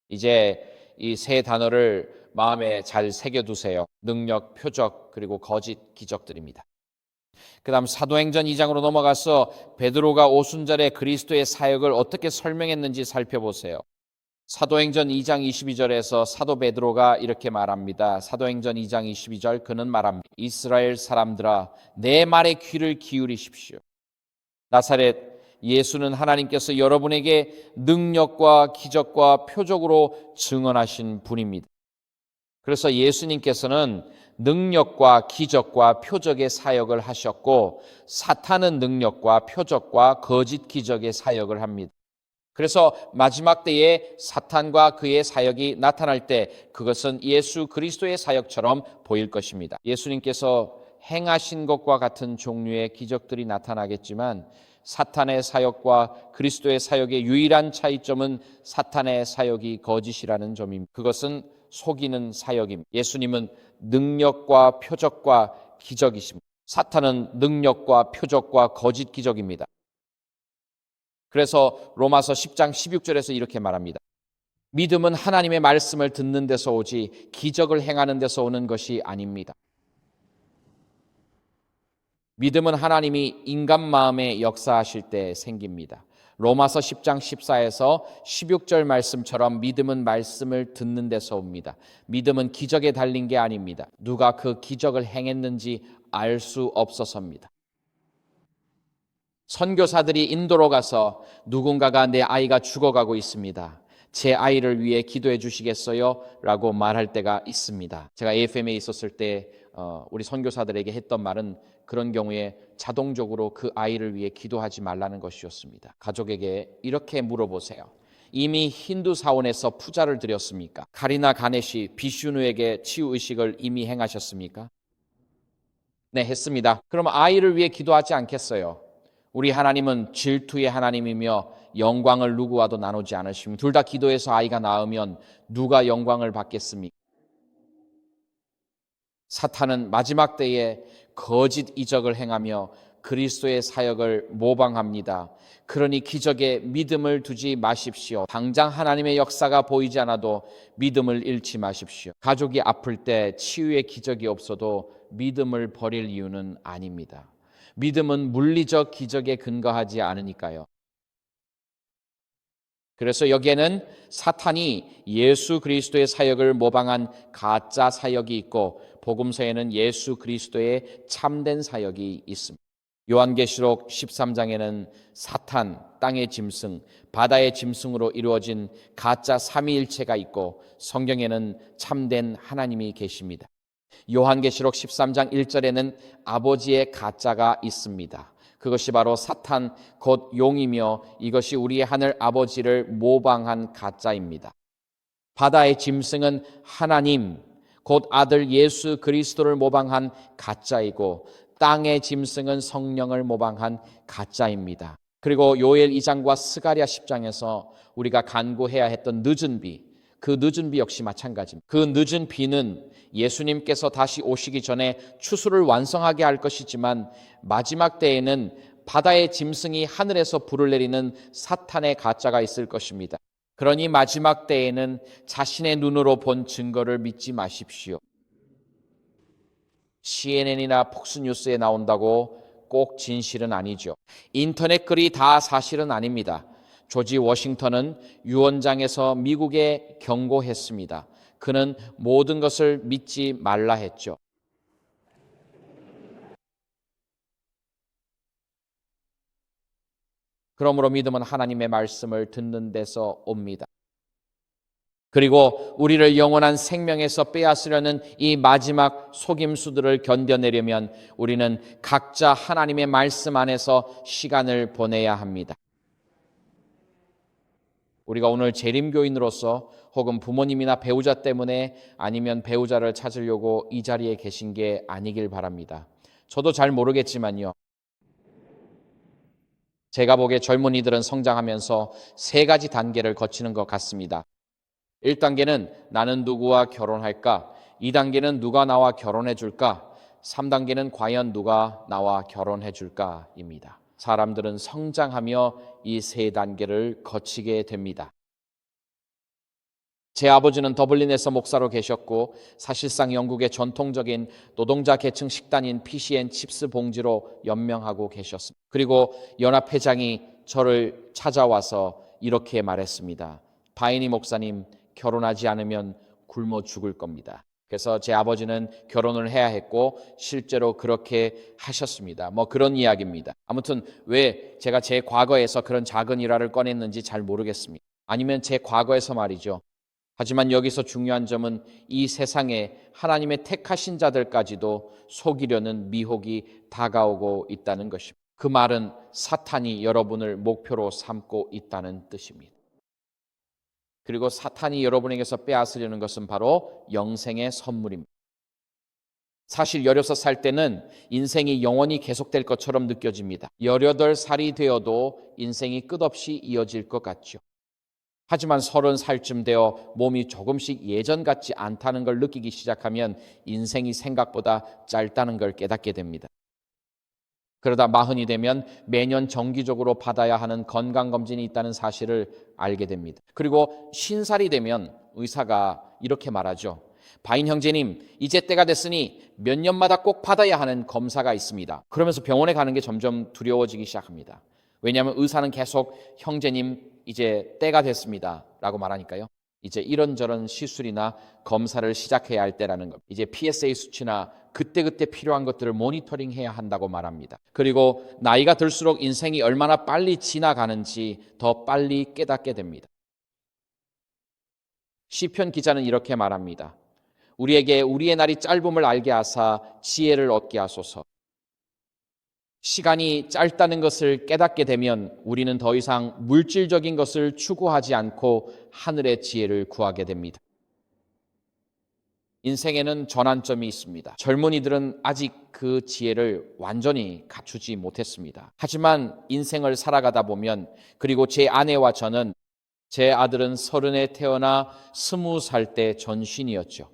이제 이 세 단어를 마음에 잘 새겨두세요. 능력, 표적, 그리고 거짓 기적들입니다. 그 다음 사도행전 2장으로 넘어가서 베드로가 오순절에 그리스도의 사역을 어떻게 설명했는지 살펴보세요. 사도행전 2장 22절에서 사도 베드로가 이렇게 말합니다. 사도행전 2장 22절 그는 말합니다. 이스라엘 사람들아 내 말에 귀를 기울이십시오. 나사렛 예수는 하나님께서 여러분에게 능력과 기적과 표적으로 증언하신 분입니다. 그래서 예수님께서는 능력과 기적과 표적의 사역을 하셨고 사탄은 능력과 표적과 거짓 기적의 사역을 합니다. 그래서 마지막 때에 사탄과 그의 사역이 나타날 때 그것은 예수 그리스도의 사역처럼 보일 것입니다. 예수님께서 행하신 것과 같은 종류의 기적들이 나타나겠지만 사탄의 사역과 그리스도의 사역의 유일한 차이점은 사탄의 사역이 거짓이라는 점입니다. 그것은 속이는 사역입니다. 예수님은 능력과 표적과 기적이십니다. 사탄은 능력과 표적과 거짓 기적입니다. 그래서 로마서 10장 16절에서 이렇게 말합니다. 믿음은 하나님의 말씀을 듣는 데서 오지 기적을 행하는 데서 오는 것이 아닙니다. 믿음은 하나님이 인간 마음에 역사하실 때 생깁니다. 로마서 10장 14에서 16절 말씀처럼 믿음은 말씀을 듣는 데서 옵니다. 믿음은 기적에 달린 게 아닙니다. 누가 그 기적을 행했는지 알 수 없어서입니다. 선교사들이 인도로 가서 누군가가 내 아이가 죽어가고 있습니다. 제 아이를 위해 기도해 주시겠어요? 라고 말할 때가 있습니다. 제가 AFM에 있었을 때 우리 선교사들에게 했던 말은 그런 경우에 자동적으로 그 아이를 위해 기도하지 말라는 것이었습니다. 가족에게 이렇게 물어보세요. 이미 힌두 사원에서 푸자를 드렸습니까? 카리나 가네시 비슈누에게 치유의식을 이미 행하셨습니까? 네, 했습니다. 그럼 아이를 위해 기도하지 않겠어요? 우리 하나님은 질투의 하나님이며 영광을 누구와도 나누지 않으십니다. 둘 다 기도해서 아이가 낳으면 누가 영광을 받겠습니까? 사탄은 마지막 때에 거짓 이적을 행하며 그리스도의 사역을 모방합니다. 그러니 기적에 믿음을 두지 마십시오. 당장 하나님의 역사가 보이지 않아도 믿음을 잃지 마십시오. 가족이 아플 때 치유의 기적이 없어도 믿음을 버릴 이유는 아닙니다. 믿음은 물리적 기적에 근거하지 않으니까요. 그래서 여기에는 사탄이 예수 그리스도의 사역을 모방한 가짜 사역이 있고 복음서에는 예수 그리스도의 참된 사역이 있습니다. 요한계시록 13장에는 사탄, 땅의 짐승, 바다의 짐승으로 이루어진 가짜 삼위일체가 있고 성경에는 참된 하나님이 계십니다. 요한계시록 13장 1절에는 아버지의 가짜가 있습니다. 그것이 바로 사탄 곧 용이며 이것이 우리의 하늘 아버지를 모방한 가짜입니다. 바다의 짐승은 하나님 곧 아들 예수 그리스도를 모방한 가짜이고 땅의 짐승은 성령을 모방한 가짜입니다. 그리고 요엘 2장과 스가랴 10장에서 우리가 간구해야 했던 늦은 비, 그 늦은 비 역시 마찬가지입니다. 그 늦은 비는 예수님께서 다시 오시기 전에 추수를 완성하게 할 것이지만 마지막 때에는 바다의 짐승이 하늘에서 불을 내리는 사탄의 가짜가 있을 것입니다. 그러니 마지막 때에는 자신의 눈으로 본 증거를 믿지 마십시오. CNN이나 폭스뉴스에 나온다고 꼭 진실은 아니죠. 인터넷 글이 다 사실은 아닙니다. 조지 워싱턴은 유언장에서 미국에 경고했습니다. 그는 모든 것을 믿지 말라 했죠. 그러므로 믿음은 하나님의 말씀을 듣는 데서 옵니다. 그리고 우리를 영원한 생명에서 빼앗으려는 이 마지막 속임수들을 견뎌내려면 우리는 각자 하나님의 말씀 안에서 시간을 보내야 합니다. 우리가 오늘 재림교인으로서 혹은 부모님이나 배우자 때문에 아니면 배우자를 찾으려고 이 자리에 계신 게 아니길 바랍니다. 저도 잘 모르겠지만요. 제가 보기에 젊은이들은 성장하면서 세 가지 단계를 거치는 것 같습니다. 1단계는 나는 누구와 결혼할까? 2단계는 누가 나와 결혼해 줄까? 3단계는 과연 누가 나와 결혼해 줄까입니다. 사람들은 성장하며 이 세 단계를 거치게 됩니다. 제 아버지는 더블린에서 목사로 계셨고 사실상 영국의 전통적인 노동자 계층 식단인 피시앤칩스 봉지로 연명하고 계셨습니다. 그리고 연합회장이 저를 찾아와서 이렇게 말했습니다. 바이니 목사님, 결혼하지 않으면 굶어 죽을 겁니다. 그래서 제 아버지는 결혼을 해야 했고 실제로 그렇게 하셨습니다. 그런 이야기입니다. 아무튼 왜 제가 제 과거에서 그런 작은 일화를 꺼냈는지 잘 모르겠습니다. 아니면 제 과거에서 말이죠. 하지만 여기서 중요한 점은 이 세상에 하나님의 택하신 자들까지도 속이려는 미혹이 다가오고 있다는 것입니다. 그 말은 사탄이 여러분을 목표로 삼고 있다는 뜻입니다. 그리고 사탄이 여러분에게서 빼앗으려는 것은 바로 영생의 선물입니다. 사실 16살 때는 인생이 영원히 계속될 것처럼 느껴집니다. 18살이 되어도 인생이 끝없이 이어질 것 같죠. 하지만 30살쯤 되어 몸이 조금씩 예전 같지 않다는 걸 느끼기 시작하면 인생이 생각보다 짧다는 걸 깨닫게 됩니다. 그러다 40이 되면 매년 정기적으로 받아야 하는 건강검진이 있다는 사실을 알게 됩니다. 그리고 50살이 되면 의사가 이렇게 말하죠. 바인 형제님, 이제 때가 됐으니 몇 년마다 꼭 받아야 하는 검사가 있습니다. 그러면서 병원에 가는 게 점점 두려워지기 시작합니다. 왜냐하면 의사는 계속 형제님 이제 때가 됐습니다 라고 말하니까요. 이제 이런저런 시술이나 검사를 시작해야 할 때라는 것. 이제 PSA 수치나 그때그때 필요한 것들을 모니터링해야 한다고 말합니다. 그리고 나이가 들수록 인생이 얼마나 빨리 지나가는지 더 빨리 깨닫게 됩니다. 시편 기자는 이렇게 말합니다. 우리에게 우리의 날이 짧음을 알게 하사 지혜를 얻게 하소서. 시간이 짧다는 것을 깨닫게 되면 우리는 더 이상 물질적인 것을 추구하지 않고 하늘의 지혜를 구하게 됩니다. 인생에는 전환점이 있습니다. 젊은이들은 아직 그 지혜를 완전히 갖추지 못했습니다. 하지만 인생을 살아가다 보면, 그리고 제 아내와 저는, 제 아들은 30에 태어나 20살 때 전신이었죠.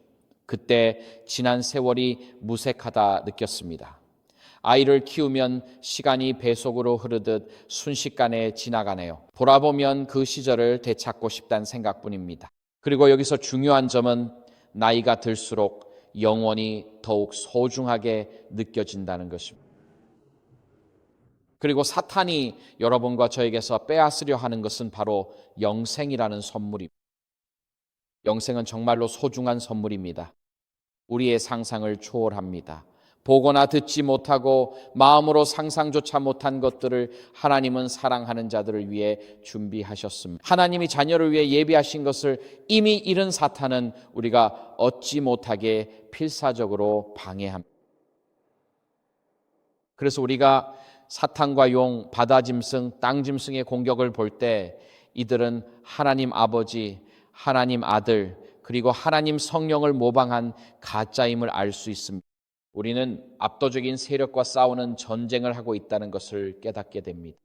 그때 지난 세월이 무색하다 느꼈습니다. 아이를 키우면 시간이 배속으로 흐르듯 순식간에 지나가네요. 돌아보면 그 시절을 되찾고 싶다는 생각뿐입니다. 그리고 여기서 중요한 점은 나이가 들수록 영원히 더욱 소중하게 느껴진다는 것입니다. 그리고 사탄이 여러분과 저에게서 빼앗으려 하는 것은 바로 영생이라는 선물입니다. 영생은 정말로 소중한 선물입니다. 우리의 상상을 초월합니다. 보거나 듣지 못하고 마음으로 상상조차 못한 것들을 하나님은 사랑하는 자들을 위해 준비하셨습니다. 하나님이 자녀를 위해 예비하신 것을 이미 잃은 사탄은 우리가 얻지 못하게 필사적으로 방해합니다. 그래서 우리가 사탄과 용, 바다짐승, 땅짐승의 공격을 볼 때 이들은 하나님 아버지, 하나님 아들, 그리고 하나님 성령을 모방한 가짜임을 알 수 있습니다. 우리는 압도적인 세력과 싸우는 전쟁을 하고 있다는 것을 깨닫게 됩니다.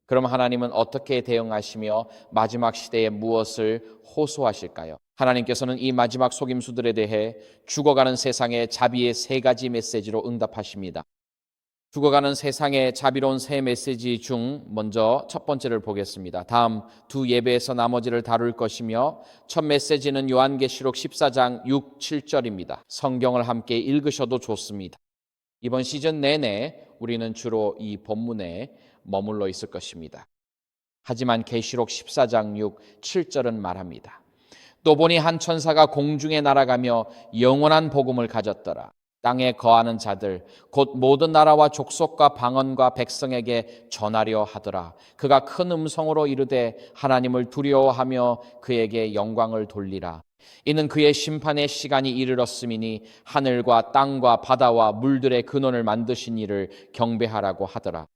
그럼 하나님은 어떻게 대응하시며 마지막 시대에 무엇을 호소하실까요? 하나님께서는 이 마지막 속임수들에 대해 죽어가는 세상의 자비의 3가지 메시지로 응답하십니다. 죽어가는 세상의 자비로운 세 메시지 중 먼저 첫 번째를 보겠습니다. 다음 두 예배에서 나머지를 다룰 것이며, 첫 메시지는 요한계시록 14장 6, 7절입니다. 성경을 함께 읽으셔도 좋습니다. 이번 시즌 내내 우리는 주로 이 본문에 머물러 있을 것입니다. 하지만 계시록 14장 6, 7절은 말합니다. 또 보니 한 천사가 공중에 날아가며 영원한 복음을 가졌더라. 땅에 거하는 자들 곧 모든 나라와 족속과 방언과 백성에게 전하려 하더라. 그가 큰 음성으로 이르되 하나님을 두려워하며 그에게 영광을 돌리라. 이는 그의 심판의 시간이 이르렀음이니 하늘과 땅과 바다와 물들의 근원을 만드신 이를 경배하라고 하더라.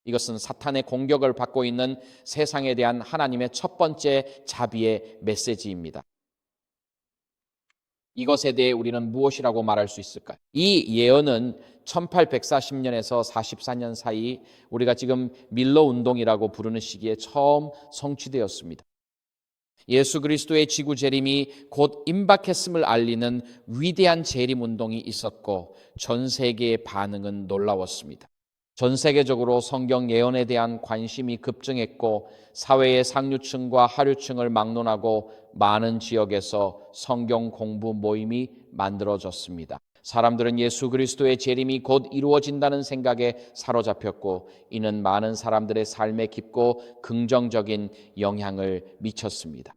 이것은 사탄의 공격을 받고 있는 세상에 대한 하나님의 첫 번째 자비의 메시지입니다. 이것에 대해 우리는 무엇이라고 말할 수 있을까요? 이 예언은 1840년에서 44년 사이 우리가 지금 밀러 운동이라고 부르는 시기에 처음 성취되었습니다. 예수 그리스도의 지구 재림이 곧 임박했음을 알리는 위대한 재림 운동이 있었고 전 세계의 반응은 놀라웠습니다. 전 세계적으로 성경 예언에 대한 관심이 급증했고 사회의 상류층과 하류층을 막론하고 많은 지역에서 성경 공부 모임이 만들어졌습니다. 사람들은 예수 그리스도의 재림이 곧 이루어진다는 생각에 사로잡혔고 이는 많은 사람들의 삶에 깊고 긍정적인 영향을 미쳤습니다.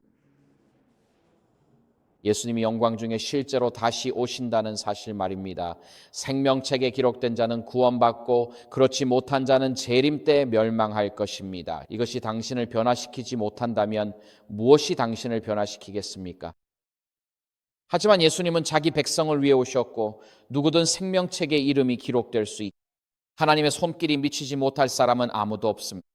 예수님이 영광 중에 실제로 다시 오신다는 사실 말입니다. 생명책에 기록된 자는 구원받고 그렇지 못한 자는 재림 때 멸망할 것입니다. 이것이 당신을 변화시키지 못한다면 무엇이 당신을 변화시키겠습니까? 하지만 예수님은 자기 백성을 위해 오셨고 누구든 생명책에 이름이 기록될 수 있고 하나님의 손길이 미치지 못할 사람은 아무도 없습니다.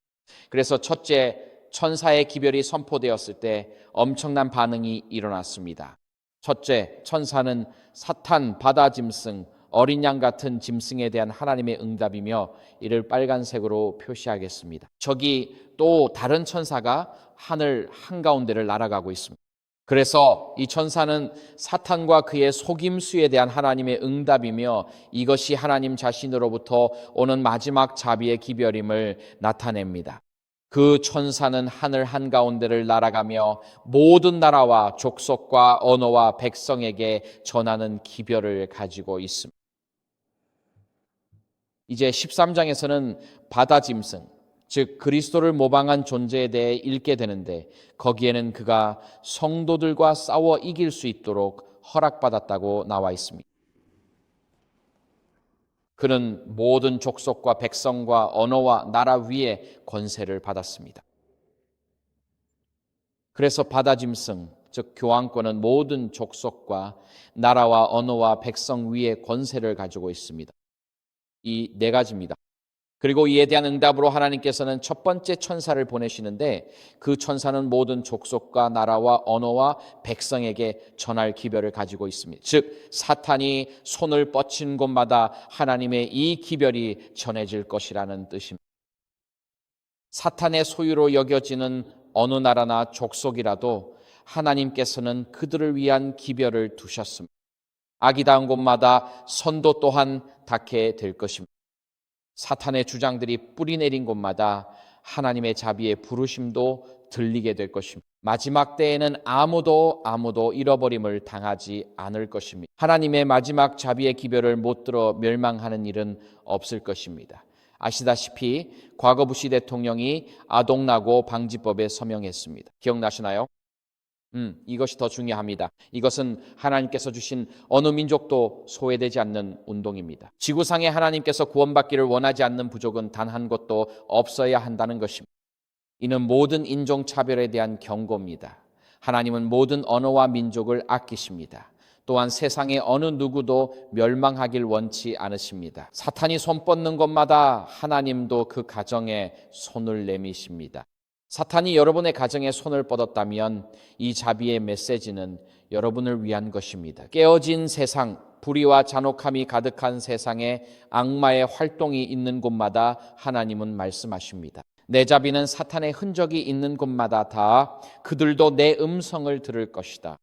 그래서 첫째, 천사의 기별이 선포되었을 때 엄청난 반응이 일어났습니다. 첫째, 천사는 사탄, 바다 짐승, 어린 양 같은 짐승에 대한 하나님의 응답이며 이를 빨간색으로 표시하겠습니다. 저기 또 다른 천사가 하늘 한가운데를 날아가고 있습니다. 그래서 이 천사는 사탄과 그의 속임수에 대한 하나님의 응답이며 이것이 하나님 자신으로부터 오는 마지막 자비의 기별임을 나타냅니다. 그 천사는 하늘 한가운데를 날아가며 모든 나라와 족속과 언어와 백성에게 전하는 기별을 가지고 있습니다. 이제 13장에서는 바다 짐승, 즉 그리스도를 모방한 존재에 대해 읽게 되는데 거기에는 그가 성도들과 싸워 이길 수 있도록 허락받았다고 나와 있습니다. 그는 모든 족속과 백성과 언어와 나라 위에 권세를 받았습니다. 그래서 바다 짐승, 즉 교황권은 모든 족속과 나라와 언어와 백성 위에 권세를 가지고 있습니다. 이 네 가지입니다. 그리고 이에 대한 응답으로 하나님께서는 첫 번째 천사를 보내시는데 그 천사는 모든 족속과 나라와 언어와 백성에게 전할 기별을 가지고 있습니다. 즉 사탄이 손을 뻗친 곳마다 하나님의 이 기별이 전해질 것이라는 뜻입니다. 사탄의 소유로 여겨지는 어느 나라나 족속이라도 하나님께서는 그들을 위한 기별을 두셨습니다. 악이 닿은 곳마다 선도 또한 닿게 될 것입니다. 사탄의 주장들이 뿌리 내린 곳마다 하나님의 자비의 부르심도 들리게 될 것입니다. 마지막 때에는 아무도 잃어버림을 당하지 않을 것입니다. 하나님의 마지막 자비의 기별을 못 들어 멸망하는 일은 없을 것입니다. 아시다시피 과거 부시 대통령이 아동나고 방지법에 서명했습니다. 기억나시나요? 이것이 더 중요합니다. 이것은 하나님께서 주신 어느 민족도 소외되지 않는 운동입니다. 지구상에 하나님께서 구원받기를 원하지 않는 부족은 단 한 곳도 없어야 한다는 것입니다. 이는 모든 인종차별에 대한 경고입니다. 하나님은 모든 언어와 민족을 아끼십니다. 또한 세상의 어느 누구도 멸망하길 원치 않으십니다. 사탄이 손 뻗는 곳마다 하나님도 그 가정에 손을 내미십니다. 사탄이 여러분의 가정에 손을 뻗었다면 이 자비의 메시지는 여러분을 위한 것입니다. 깨어진 세상, 불의와 잔혹함이 가득한 세상에 악마의 활동이 있는 곳마다 하나님은 말씀하십니다. 내 자비는 사탄의 흔적이 있는 곳마다 다 그들도 내 음성을 들을 것이다.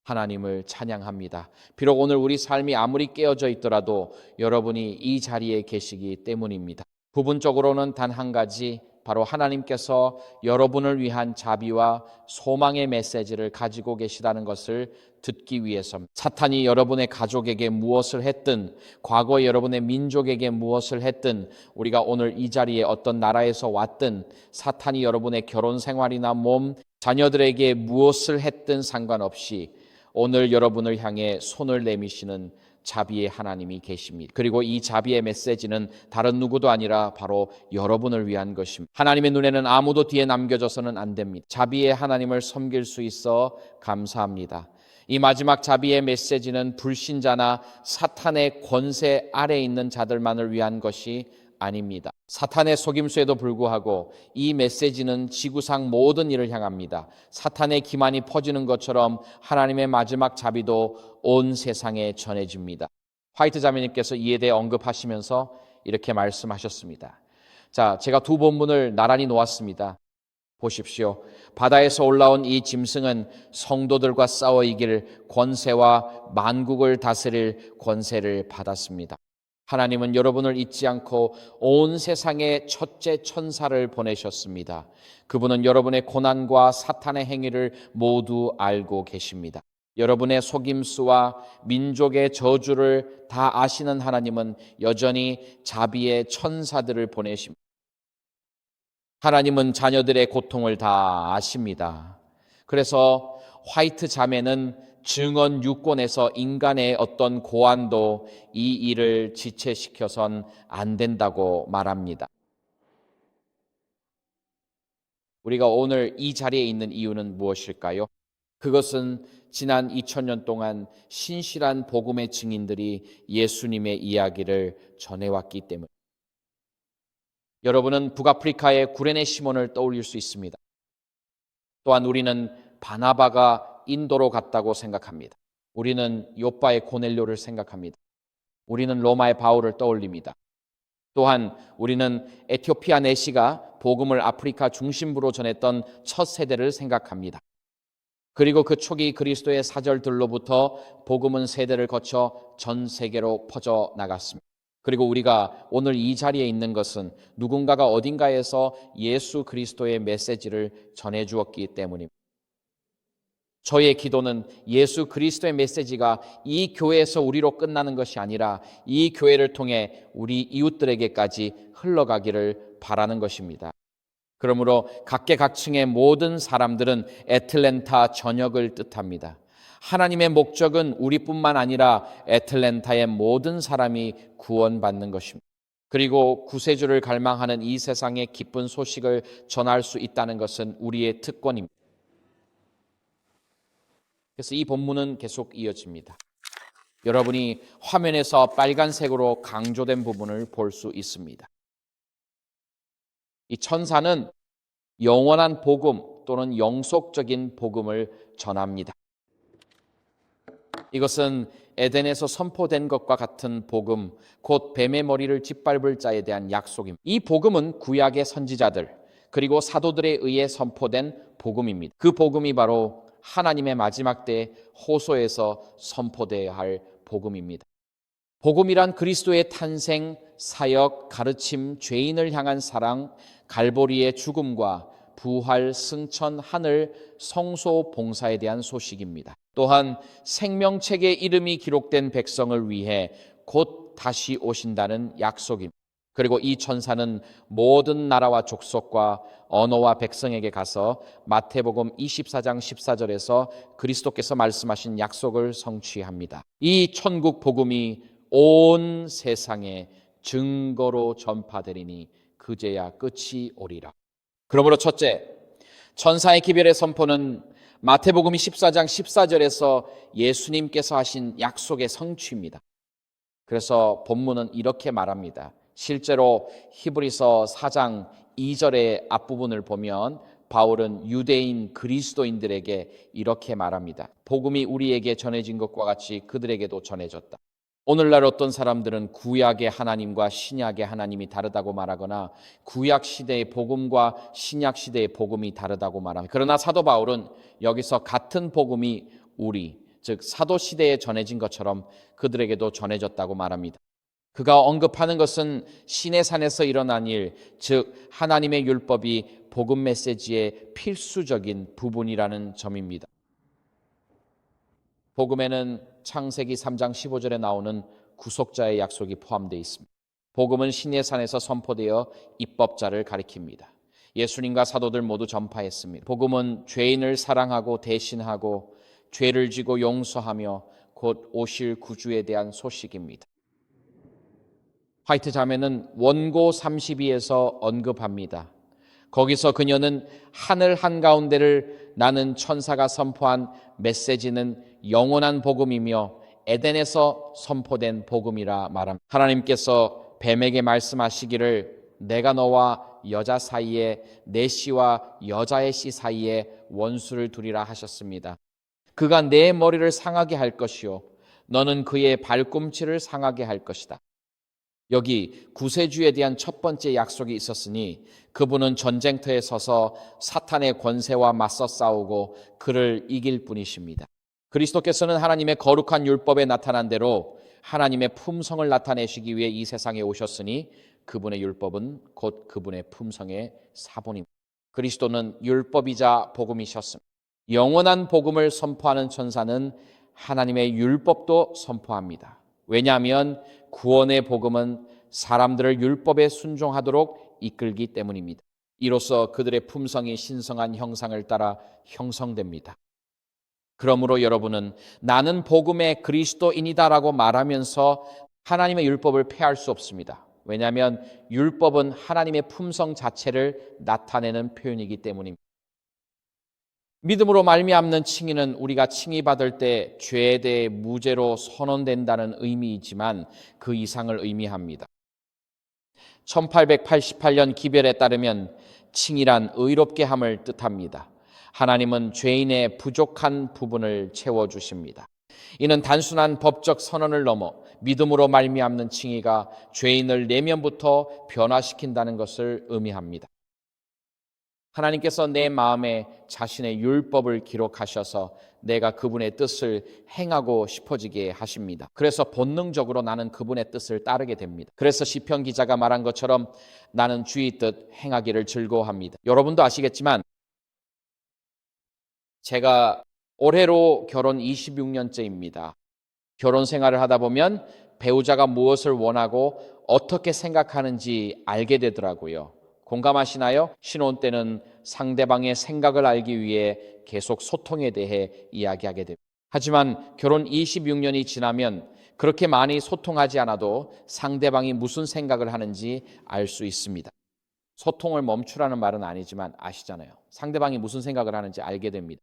하나님을 찬양합니다. 비록 오늘 우리 삶이 아무리 깨어져 있더라도 여러분이 이 자리에 계시기 때문입니다. 부분적으로는 단 한 가지, 바로 하나님께서 여러분을 위한 자비와 소망의 메시지를 가지고 계시다는 것을 듣기 위해서 사탄이 여러분의 가족에게 무엇을 했든 과거에 여러분의 민족에게 무엇을 했든 우리가 오늘 이 자리에 어떤 나라에서 왔든 사탄이 여러분의 결혼 생활이나 몸, 자녀들에게 무엇을 했든 상관없이 오늘 여러분을 향해 손을 내미시는 자비의 하나님이 계십니다. 그리고 이 자비의 메시지는 다른 누구도 아니라 바로 여러분을 위한 것입니다. 하나님의 눈에는 아무도 뒤에 남겨져서는 안 됩니다. 자비의 하나님을 섬길 수 있어 감사합니다. 이 마지막 자비의 메시지는 불신자나 사탄의 권세 아래 있는 자들만을 위한 것이 아닙니다. 사탄의 속임수에도 불구하고 이 메시지는 지구상 모든 일을 향합니다. 사탄의 기만이 퍼지는 것처럼 하나님의 마지막 자비도 온 세상에 전해집니다. 화이트 자매님께서 이에 대해 언급하시면서 이렇게 말씀하셨습니다. 자, 제가 두 본문을 나란히 놓았습니다. 보십시오. 바다에서 올라온 이 짐승은 성도들과 싸워 이길 권세와 만국을 다스릴 권세를 받았습니다. 하나님은 여러분을 잊지 않고 온 세상에 첫째 천사를 보내셨습니다. 그분은 여러분의 고난과 사탄의 행위를 모두 알고 계십니다. 여러분의 속임수와 민족의 저주를 다 아시는 하나님은 여전히 자비의 천사들을 보내십니다. 하나님은 자녀들의 고통을 다 아십니다. 그래서 화이트 자매는 증언 유권에서 인간의 어떤 고안도 이 일을 지체시켜선 안 된다고 말합니다. 우리가 오늘 이 자리에 있는 이유는 무엇일까요? 그것은 지난 2000년 동안 신실한 복음의 증인들이 예수님의 이야기를 전해왔기 때문입니다. 여러분은 북아프리카의 구레네 시몬을 떠올릴 수 있습니다. 또한 우리는 바나바가 인도로 갔다고 생각합니다. 우리는 요빠의 고넬료를 생각합니다. 우리는 로마의 바울을 떠올립니다. 또한 우리는 에티오피아 내시가 복음을 아프리카 중심부로 전했던 첫 세대를 생각합니다. 그리고 그 초기 그리스도의 사절들로부터 복음은 세대를 거쳐 전 세계로 퍼져 나갔습니다. 그리고 우리가 오늘 이 자리에 있는 것은 누군가가 어딘가에서 예수 그리스도의 메시지를 전해주었기 때문입니다. 저의 기도는 예수 그리스도의 메시지가 이 교회에서 우리로 끝나는 것이 아니라 이 교회를 통해 우리 이웃들에게까지 흘러가기를 바라는 것입니다. 그러므로 각계각층의 모든 사람들은 애틀랜타 전역을 뜻합니다. 하나님의 목적은 우리뿐만 아니라 애틀랜타의 모든 사람이 구원받는 것입니다. 그리고 구세주를 갈망하는 이 세상의 기쁜 소식을 전할 수 있다는 것은 우리의 특권입니다. 그래서 이 본문은 계속 이어집니다. 여러분이 화면에서 빨간색으로 강조된 부분을 볼 수 있습니다. 이 천사는 영원한 복음 또는 영속적인 복음을 전합니다. 이것은 에덴에서 선포된 것과 같은 복음, 곧 뱀의 머리를 짓밟을 자에 대한 약속입니다. 이 복음은 구약의 선지자들 그리고 사도들에 의해 선포된 복음입니다. 그 복음이 바로 하나님의 마지막 때 호소에서 선포되어야 할 복음입니다. 복음이란 그리스도의 탄생, 사역, 가르침, 죄인을 향한 사랑, 갈보리의 죽음과 부활, 승천, 하늘, 성소, 봉사에 대한 소식입니다. 또한 생명책에 이름이 기록된 백성을 위해 곧 다시 오신다는 약속입니다. 그리고 이 천사는 모든 나라와 족속과 언어와 백성에게 가서 마태복음 24장 14절에서 그리스도께서 말씀하신 약속을 성취합니다. 이 천국 복음이 온 세상에 증거로 전파되리니 그제야 끝이 오리라. 그러므로 첫째, 천사의 기별의 선포는 마태복음 14장 14절에서 예수님께서 하신 약속의 성취입니다. 그래서 본문은 이렇게 말합니다. 실제로 히브리서 4장 2절의 앞부분을 보면 바울은 유대인 그리스도인들에게 이렇게 말합니다. 복음이 우리에게 전해진 것과 같이 그들에게도 전해졌다. 오늘날 어떤 사람들은 구약의 하나님과 신약의 하나님이 다르다고 말하거나 구약 시대의 복음과 신약 시대의 복음이 다르다고 말합니다. 그러나 사도 바울은 여기서 같은 복음이 우리, 즉 사도 시대에 전해진 것처럼 그들에게도 전해졌다고 말합니다. 그가 언급하는 것은 시내산에서 일어난 일, 즉 하나님의 율법이 복음 메시지의 필수적인 부분이라는 점입니다. 복음에는 창세기 3장 15절에 나오는 구속자의 약속이 포함되어 있습니다. 복음은 시내산에서 선포되어 입법자를 가리킵니다. 예수님과 사도들 모두 전파했습니다. 복음은 죄인을 사랑하고 대신하고 죄를 지고 용서하며 곧 오실 구주에 대한 소식입니다. 화이트 자매는 원고 32에서 언급합니다. 거기서 그녀는 하늘 한가운데를 나는 천사가 선포한 메시지는 영원한 복음이며 에덴에서 선포된 복음이라 말합니다. 하나님께서 뱀에게 말씀하시기를 내가 너와 여자 사이에 내 씨와 여자의 씨 사이에 원수를 두리라 하셨습니다. 그가 내 머리를 상하게 할 것이요 너는 그의 발꿈치를 상하게 할 것이다. 여기 구세주에 대한 첫 번째 약속이 있었으니 그분은 전쟁터에 서서 사탄의 권세와 맞서 싸우고 그를 이길 분이십니다. 그리스도께서는 하나님의 거룩한 율법에 나타난 대로 하나님의 품성을 나타내시기 위해 이 세상에 오셨으니 그분의 율법은 곧 그분의 품성의 사본입니다. 그리스도는 율법이자 복음이셨습니다. 영원한 복음을 선포하는 천사는 하나님의 율법도 선포합니다. 왜냐하면 구원의 복음은 사람들을 율법에 순종하도록 이끌기 때문입니다. 이로써 그들의 품성이 신성한 형상을 따라 형성됩니다. 그러므로 여러분은 나는 복음의 그리스도인이다라고 말하면서 하나님의 율법을 폐할 수 없습니다. 왜냐하면 율법은 하나님의 품성 자체를 나타내는 표현이기 때문입니다. 믿음으로 말미암는 칭의는 우리가 칭의받을 때 죄에 대해 무죄로 선언된다는 의미이지만 그 이상을 의미합니다. 1888년 기별에 따르면 칭의란 의롭게 함을 뜻합니다. 하나님은 죄인의 부족한 부분을 채워주십니다. 이는 단순한 법적 선언을 넘어 믿음으로 말미암는 칭의가 죄인을 내면부터 변화시킨다는 것을 의미합니다. 하나님께서 내 마음에 자신의 율법을 기록하셔서 내가 그분의 뜻을 행하고 싶어지게 하십니다. 그래서 본능적으로 나는 그분의 뜻을 따르게 됩니다. 그래서 시편 기자가 말한 것처럼 나는 주의 뜻 행하기를 즐거워합니다. 여러분도 아시겠지만 제가 올해로 결혼 26년째입니다. 결혼 생활을 하다 보면 배우자가 무엇을 원하고 어떻게 생각하는지 알게 되더라고요. 공감하시나요? 신혼 때는 상대방의 생각을 알기 위해 계속 소통에 대해 이야기하게 됩니다. 하지만 결혼 26년이 지나면 그렇게 많이 소통하지 않아도 상대방이 무슨 생각을 하는지 알 수 있습니다. 소통을 멈추라는 말은 아니지만 아시잖아요. 상대방이 무슨 생각을 하는지 알게 됩니다.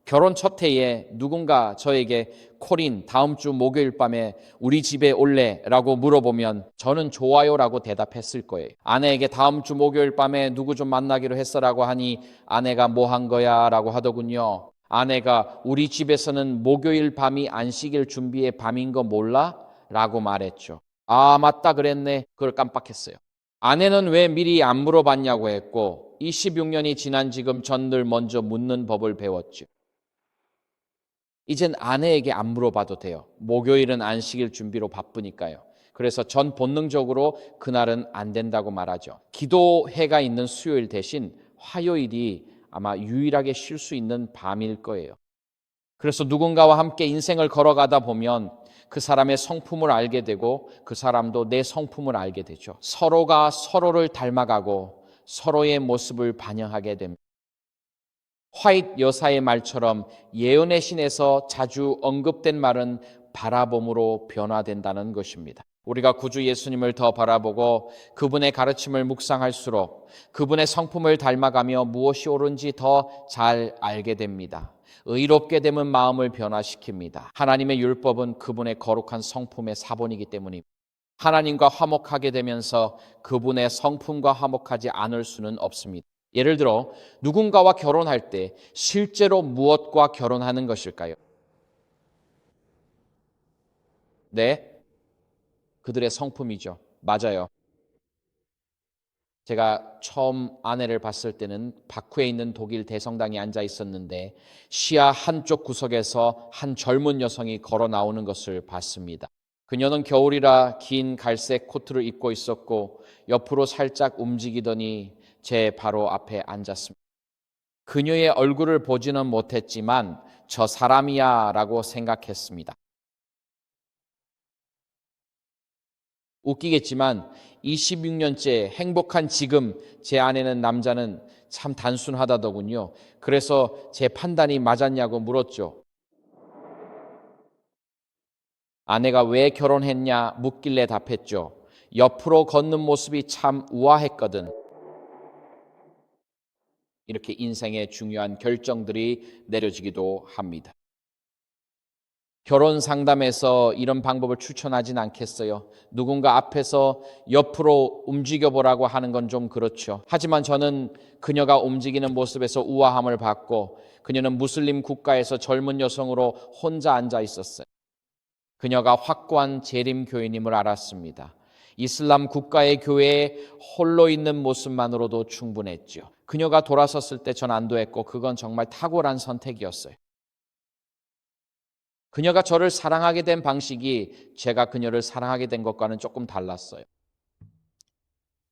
결혼 첫 해에 누군가 저에게 코린 다음 주 목요일 밤에 우리 집에 올래? 라고 물어보면 저는 좋아요 라고 대답했을 거예요. 아내에게 다음 주 목요일 밤에 누구 좀 만나기로 했어 라고 하니 아내가 뭐 한 거야? 라고 하더군요. 아내가 우리 집에서는 목요일 밤이 안식일 준비의 밤인 거 몰라? 라고 말했죠. 아 맞다 그랬네. 그걸 깜빡했어요. 아내는 왜 미리 안 물어봤냐고 했고 26년이 지난 지금 전 늘 먼저 묻는 법을 배웠죠. 이젠 아내에게 안 물어봐도 돼요. 목요일은 안식일 준비로 바쁘니까요. 그래서 전 본능적으로 그날은 안 된다고 말하죠. 기도회가 있는 수요일 대신 화요일이 아마 유일하게 쉴 수 있는 밤일 거예요. 그래서 누군가와 함께 인생을 걸어가다 보면 그 사람의 성품을 알게 되고 그 사람도 내 성품을 알게 되죠. 서로가 서로를 닮아가고 서로의 모습을 반영하게 됩니다. 화이트 여사의 말처럼 예언의 신에서 자주 언급된 말은 바라봄으로 변화된다는 것입니다. 우리가 구주 예수님을 더 바라보고 그분의 가르침을 묵상할수록 그분의 성품을 닮아가며 무엇이 옳은지 더 잘 알게 됩니다. 의롭게 되면 마음을 변화시킵니다. 하나님의 율법은 그분의 거룩한 성품의 사본이기 때문입니다. 하나님과 화목하게 되면서 그분의 성품과 화목하지 않을 수는 없습니다. 예를 들어 누군가와 결혼할 때 실제로 무엇과 결혼하는 것일까요? 네, 그들의 성품이죠. 맞아요. 제가 처음 아내를 봤을 때는 바쿠에 있는 독일 대성당에 앉아 있었는데 시야 한쪽 구석에서 한 젊은 여성이 걸어 나오는 것을 봤습니다. 그녀는 겨울이라 긴 갈색 코트를 입고 있었고 옆으로 살짝 움직이더니 제 바로 앞에 앉았습니다. 그녀의 얼굴을 보지는 못했지만 저 사람이야 라고 생각했습니다. 웃기겠지만 26년째 행복한 지금 제 아내는 남자는 참 단순하다더군요. 그래서 제 판단이 맞았냐고 물었죠. 아내가 왜 결혼했냐 묻길래 답했죠. 옆으로 걷는 모습이 참 우아했거든. 이렇게 인생의 중요한 결정들이 내려지기도 합니다. 결혼 상담에서 이런 방법을 추천하진 않겠어요. 누군가 앞에서 옆으로 움직여보라고 하는 건 좀 그렇죠. 하지만 저는 그녀가 움직이는 모습에서 우아함을 받고 그녀는 무슬림 국가에서 젊은 여성으로 혼자 앉아 있었어요. 그녀가 확고한 재림 교인임을 알았습니다. 이슬람 국가의 교회에 홀로 있는 모습만으로도 충분했죠. 그녀가 돌아섰을 때 전 안도했고 그건 정말 탁월한 선택이었어요. 그녀가 저를 사랑하게 된 방식이 제가 그녀를 사랑하게 된 것과는 조금 달랐어요.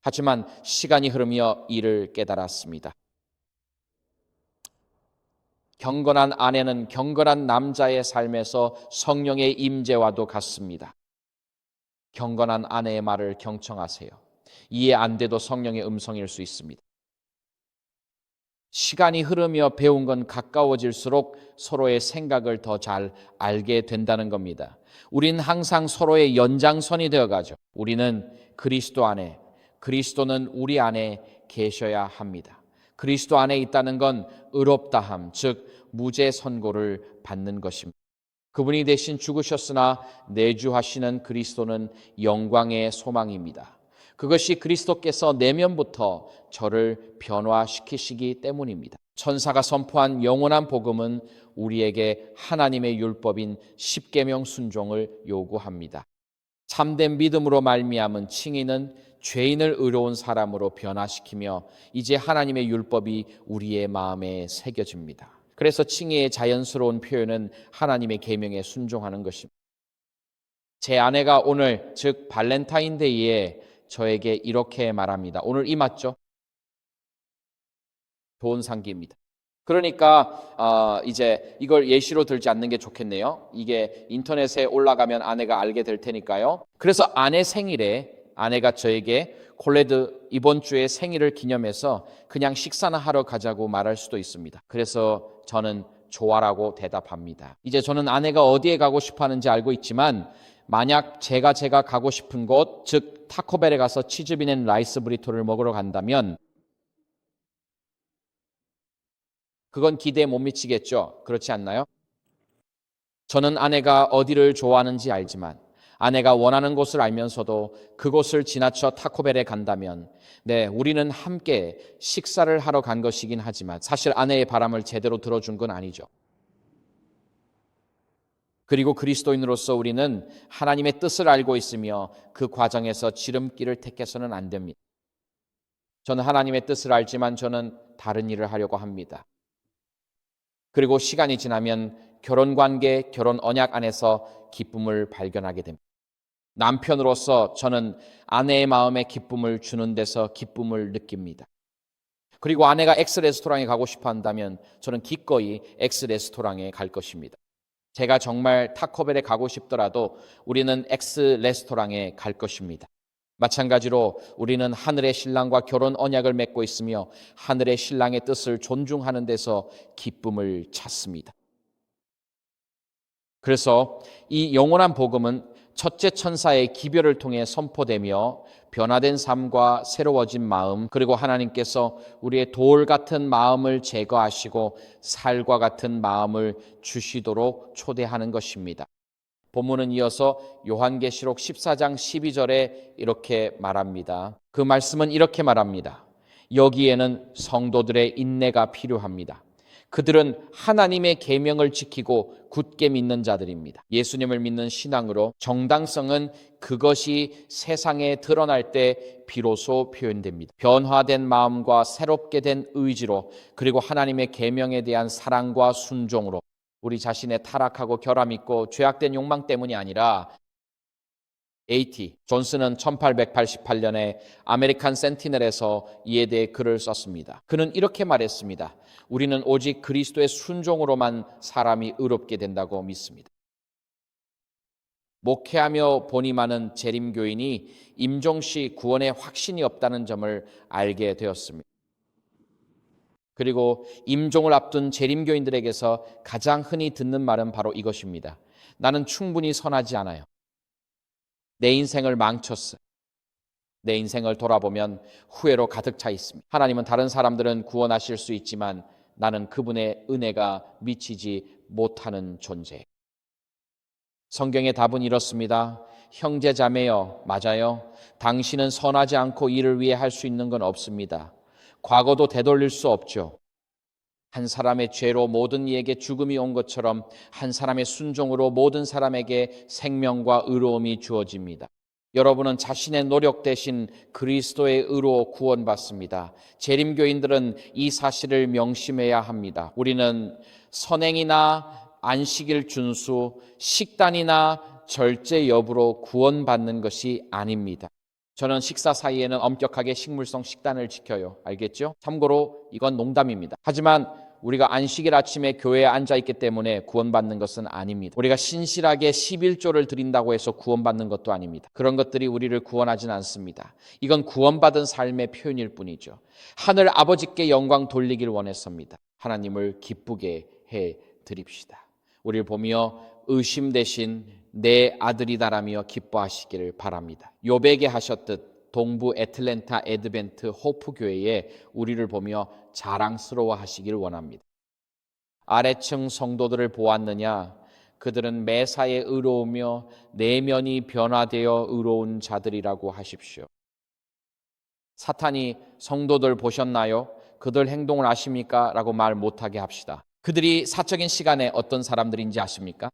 하지만 시간이 흐르며 이를 깨달았습니다. 경건한 아내는 경건한 남자의 삶에서 성령의 임재와도 같습니다. 경건한 아내의 말을 경청하세요. 이해 안 돼도 성령의 음성일 수 있습니다. 시간이 흐르며 배운 건 가까워질수록 서로의 생각을 더 잘 알게 된다는 겁니다. 우리는 항상 서로의 연장선이 되어가죠. 우리는 그리스도 안에, 그리스도는 우리 안에 계셔야 합니다. 그리스도 안에 있다는 건 의롭다함, 즉 무죄 선고를 받는 것입니다. 그분이 대신 죽으셨으나 내주하시는 그리스도는 영광의 소망입니다. 그것이 그리스도께서 내면부터 저를 변화시키시기 때문입니다. 천사가 선포한 영원한 복음은 우리에게 하나님의 율법인 십계명 순종을 요구합니다. 참된 믿음으로 말미암은 칭의는 죄인을 의로운 사람으로 변화시키며 이제 하나님의 율법이 우리의 마음에 새겨집니다. 그래서 칭의의 자연스러운 표현은 하나님의 계명에 순종하는 것입니다. 제 아내가 오늘 즉 발렌타인데이에 저에게 이렇게 말합니다. 오늘 이 맞죠? 좋은 상기입니다. 그러니까 이제 이걸 예시로 들지 않는 게 좋겠네요. 이게 인터넷에 올라가면 아내가 알게 될 테니까요. 그래서 아내 생일에 아내가 저에게 콜레드 이번 주에 생일을 기념해서 그냥 식사나 하러 가자고 말할 수도 있습니다. 그래서 저는 좋아라고 대답합니다. 이제 저는 아내가 어디에 가고 싶어 하는지 알고 있지만 만약 제가 가고 싶은 곳, 즉 타코벨에 가서 치즈빈 앤 라이스 브리토를 먹으러 간다면 그건 기대에 못 미치겠죠. 그렇지 않나요? 저는 아내가 어디를 좋아하는지 알지만 아내가 원하는 곳을 알면서도 그곳을 지나쳐 타코벨에 간다면 우리는 함께 식사를 하러 간 것이긴 하지만 사실 아내의 바람을 제대로 들어준 건 아니죠. 그리고 그리스도인으로서 우리는 하나님의 뜻을 알고 있으며 그 과정에서 지름길을 택해서는 안 됩니다. 저는 하나님의 뜻을 알지만 저는 다른 일을 하려고 합니다. 그리고 시간이 지나면 결혼관계, 결혼 언약 안에서 기쁨을 발견하게 됩니다. 남편으로서 저는 아내의 마음에 기쁨을 주는 데서 기쁨을 느낍니다. 그리고 아내가 엑스 레스토랑에 가고 싶어 한다면 저는 기꺼이 엑스 레스토랑에 갈 것입니다. 제가 정말 타코벨에 가고 싶더라도 우리는 엑스 레스토랑에 갈 것입니다. 마찬가지로 우리는 하늘의 신랑과 결혼 언약을 맺고 있으며 하늘의 신랑의 뜻을 존중하는 데서 기쁨을 찾습니다. 그래서 이 영원한 복음은 첫째 천사의 기별을 통해 선포되며 변화된 삶과 새로워진 마음, 그리고 하나님께서 우리의 돌 같은 마음을 제거하시고 살과 같은 마음을 주시도록 초대하는 것입니다. 본문은 이어서 요한계시록 14장 12절에 이렇게 말합니다. 그 말씀은 이렇게 말합니다. 여기에는 성도들의 인내가 필요합니다. 그들은 하나님의 계명을 지키고 굳게 믿는 자들입니다. 예수님을 믿는 신앙으로 정당성은 그것이 세상에 드러날 때 비로소 표현됩니다. 변화된 마음과 새롭게 된 의지로, 그리고 하나님의 계명에 대한 사랑과 순종으로 우리 자신의 타락하고 결함 있고 죄악된 욕망 때문이 아니라 A.T. 존슨은 1888년에 아메리칸 센티넬에서 이에 대해 글을 썼습니다. 그는 이렇게 말했습니다. 우리는 오직 그리스도의 순종으로만 사람이 의롭게 된다고 믿습니다. 목회하며 본이 많은 재림교인이 임종시 구원에 확신이 없다는 점을 알게 되었습니다. 그리고 임종을 앞둔 재림교인들에게서 가장 흔히 듣는 말은 바로 이것입니다. 나는 충분히 선하지 않아요. 내 인생을 망쳤어요. 내 인생을 돌아보면 후회로 가득 차 있습니다. 하나님은 다른 사람들은 구원하실 수 있지만 나는 그분의 은혜가 미치지 못하는 존재. 성경의 답은 이렇습니다. 형제 자매여, 맞아요. 당신은 선하지 않고 이를 위해 할 수 있는 건 없습니다. 과거도 되돌릴 수 없죠. 한 사람의 죄로 모든 이에게 죽음이 온 것처럼 한 사람의 순종으로 모든 사람에게 생명과 의로움이 주어집니다. 여러분은 자신의 노력 대신 그리스도의 의로 구원받습니다. 재림교인들은 이 사실을 명심해야 합니다. 우리는 선행이나 안식일 준수, 식단이나 절제 여부로 구원받는 것이 아닙니다. 저는 식사 사이에는 엄격하게 식물성 식단을 지켜요. 알겠죠? 참고로 이건 농담입니다. 하지만 우리가 안식일 아침에 교회에 앉아있기 때문에 구원받는 것은 아닙니다. 우리가 신실하게 11조를 드린다고 해서 구원받는 것도 아닙니다. 그런 것들이 우리를 구원하진 않습니다. 이건 구원받은 삶의 표현일 뿐이죠. 하늘 아버지께 영광 돌리길 원했습니다. 하나님을 기쁘게 해 드립시다. 우리를 보며 의심 대신 내 아들이다라며 기뻐하시기를 바랍니다. 욥에게 하셨듯 동부 애틀랜타 애드벤트 호프 교회에 우리를 보며 자랑스러워하시길 원합니다. 아래층 성도들을 보았느냐? 그들은 매사에 의로우며 내면이 변화되어 의로운 자들이라고 하십시오. 사탄이 성도들 보셨나요? 그들 행동을 아십니까? 라고 말 못하게 합시다. 그들이 사적인 시간에 어떤 사람들인지 아십니까?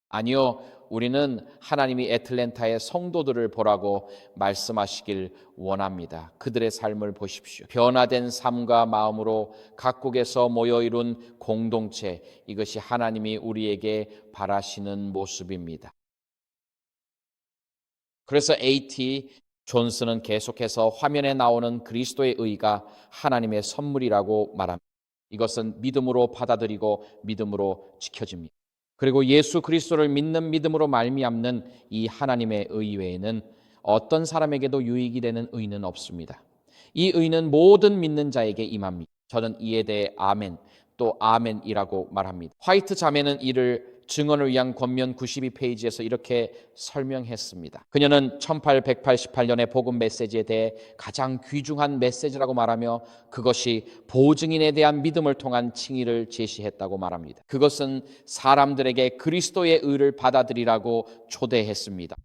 아니요, 우리는 하나님이 애틀랜타의 성도들을 보라고 말씀하시길 원합니다. 그들의 삶을 보십시오. 변화된 삶과 마음으로 각국에서 모여 이룬 공동체, 이것이 하나님이 우리에게 바라시는 모습입니다. 그래서 A.T. 존스는 계속해서 화면에 나오는 그리스도의 의가 하나님의 선물이라고 말합니다. 이것은 믿음으로 받아들이고 믿음으로 지켜집니다. 그리고 예수 그리스도를 믿는 믿음으로 말미암는 이 하나님의 의 외에는 어떤 사람에게도 유익이 되는 의는 없습니다. 이 의는 모든 믿는 자에게 임합니다. 저는 이에 대해 아멘, 또 아멘이라고 말합니다. 화이트 자매는 이를 증언을 위한 권면 92페이지에서 이렇게 설명했습니다. 그녀는 1888년의 복음 메시지에 대해 가장 귀중한 메시지라고 말하며 그것이 보증인에 대한 믿음을 통한 칭의를 제시했다고 말합니다. 그것은 사람들에게 그리스도의 의를 받아들이라고 초대했습니다.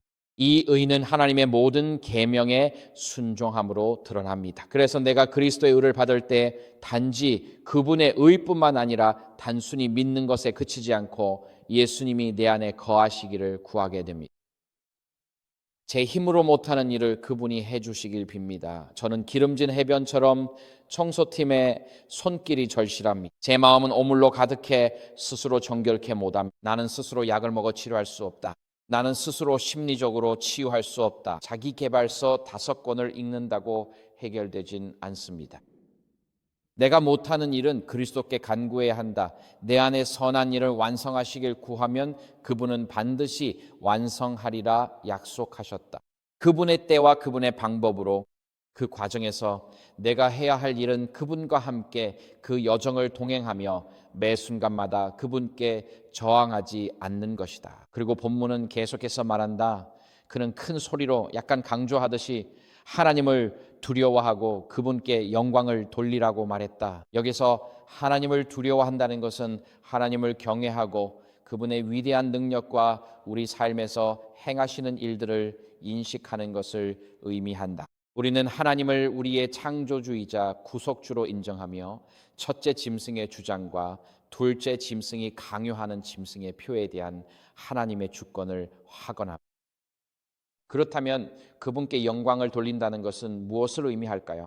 이 의는 하나님의 모든 계명에 순종함으로 드러납니다. 그래서 내가 그리스도의 의를 받을 때 단지 그분의 의뿐만 아니라 단순히 믿는 것에 그치지 않고 예수님이 내 안에 거하시기를 구하게 됩니다. 제 힘으로 못하는 일을 그분이 해주시길 빕니다. 저는 기름진 해변처럼 청소팀의 손길이 절실합니다. 제 마음은 오물로 가득해 스스로 정결케 못합니다. 나는 스스로 약을 먹어 치료할 수 없다. 나는 스스로 심리적으로 치유할 수 없다. 자기계발서 5권을 읽는다고 해결되진 않습니다. 내가 못하는 일은 그리스도께 간구해야 한다. 내 안에 선한 일을 완성하시길 구하면 그분은 반드시 완성하리라 약속하셨다. 그분의 때와 그분의 방법으로 그 과정에서 내가 해야 할 일은 그분과 함께 그 여정을 동행하며 매 순간마다 그분께 저항하지 않는 것이다. 그리고 본문은 계속해서 말한다. 그는 큰 소리로 약간 강조하듯이 하나님을 두려워하고 그분께 영광을 돌리라고 말했다. 여기서 하나님을 두려워한다는 것은 하나님을 경외하고 그분의 위대한 능력과 우리 삶에서 행하시는 일들을 인식하는 것을 의미한다. 우리는 하나님을 우리의 창조주이자 구속주로 인정하며 첫째 짐승의 주장과 둘째 짐승이 강요하는 짐승의 표에 대한 하나님의 주권을 확언합니다. 그렇다면 그분께 영광을 돌린다는 것은 무엇을 의미할까요?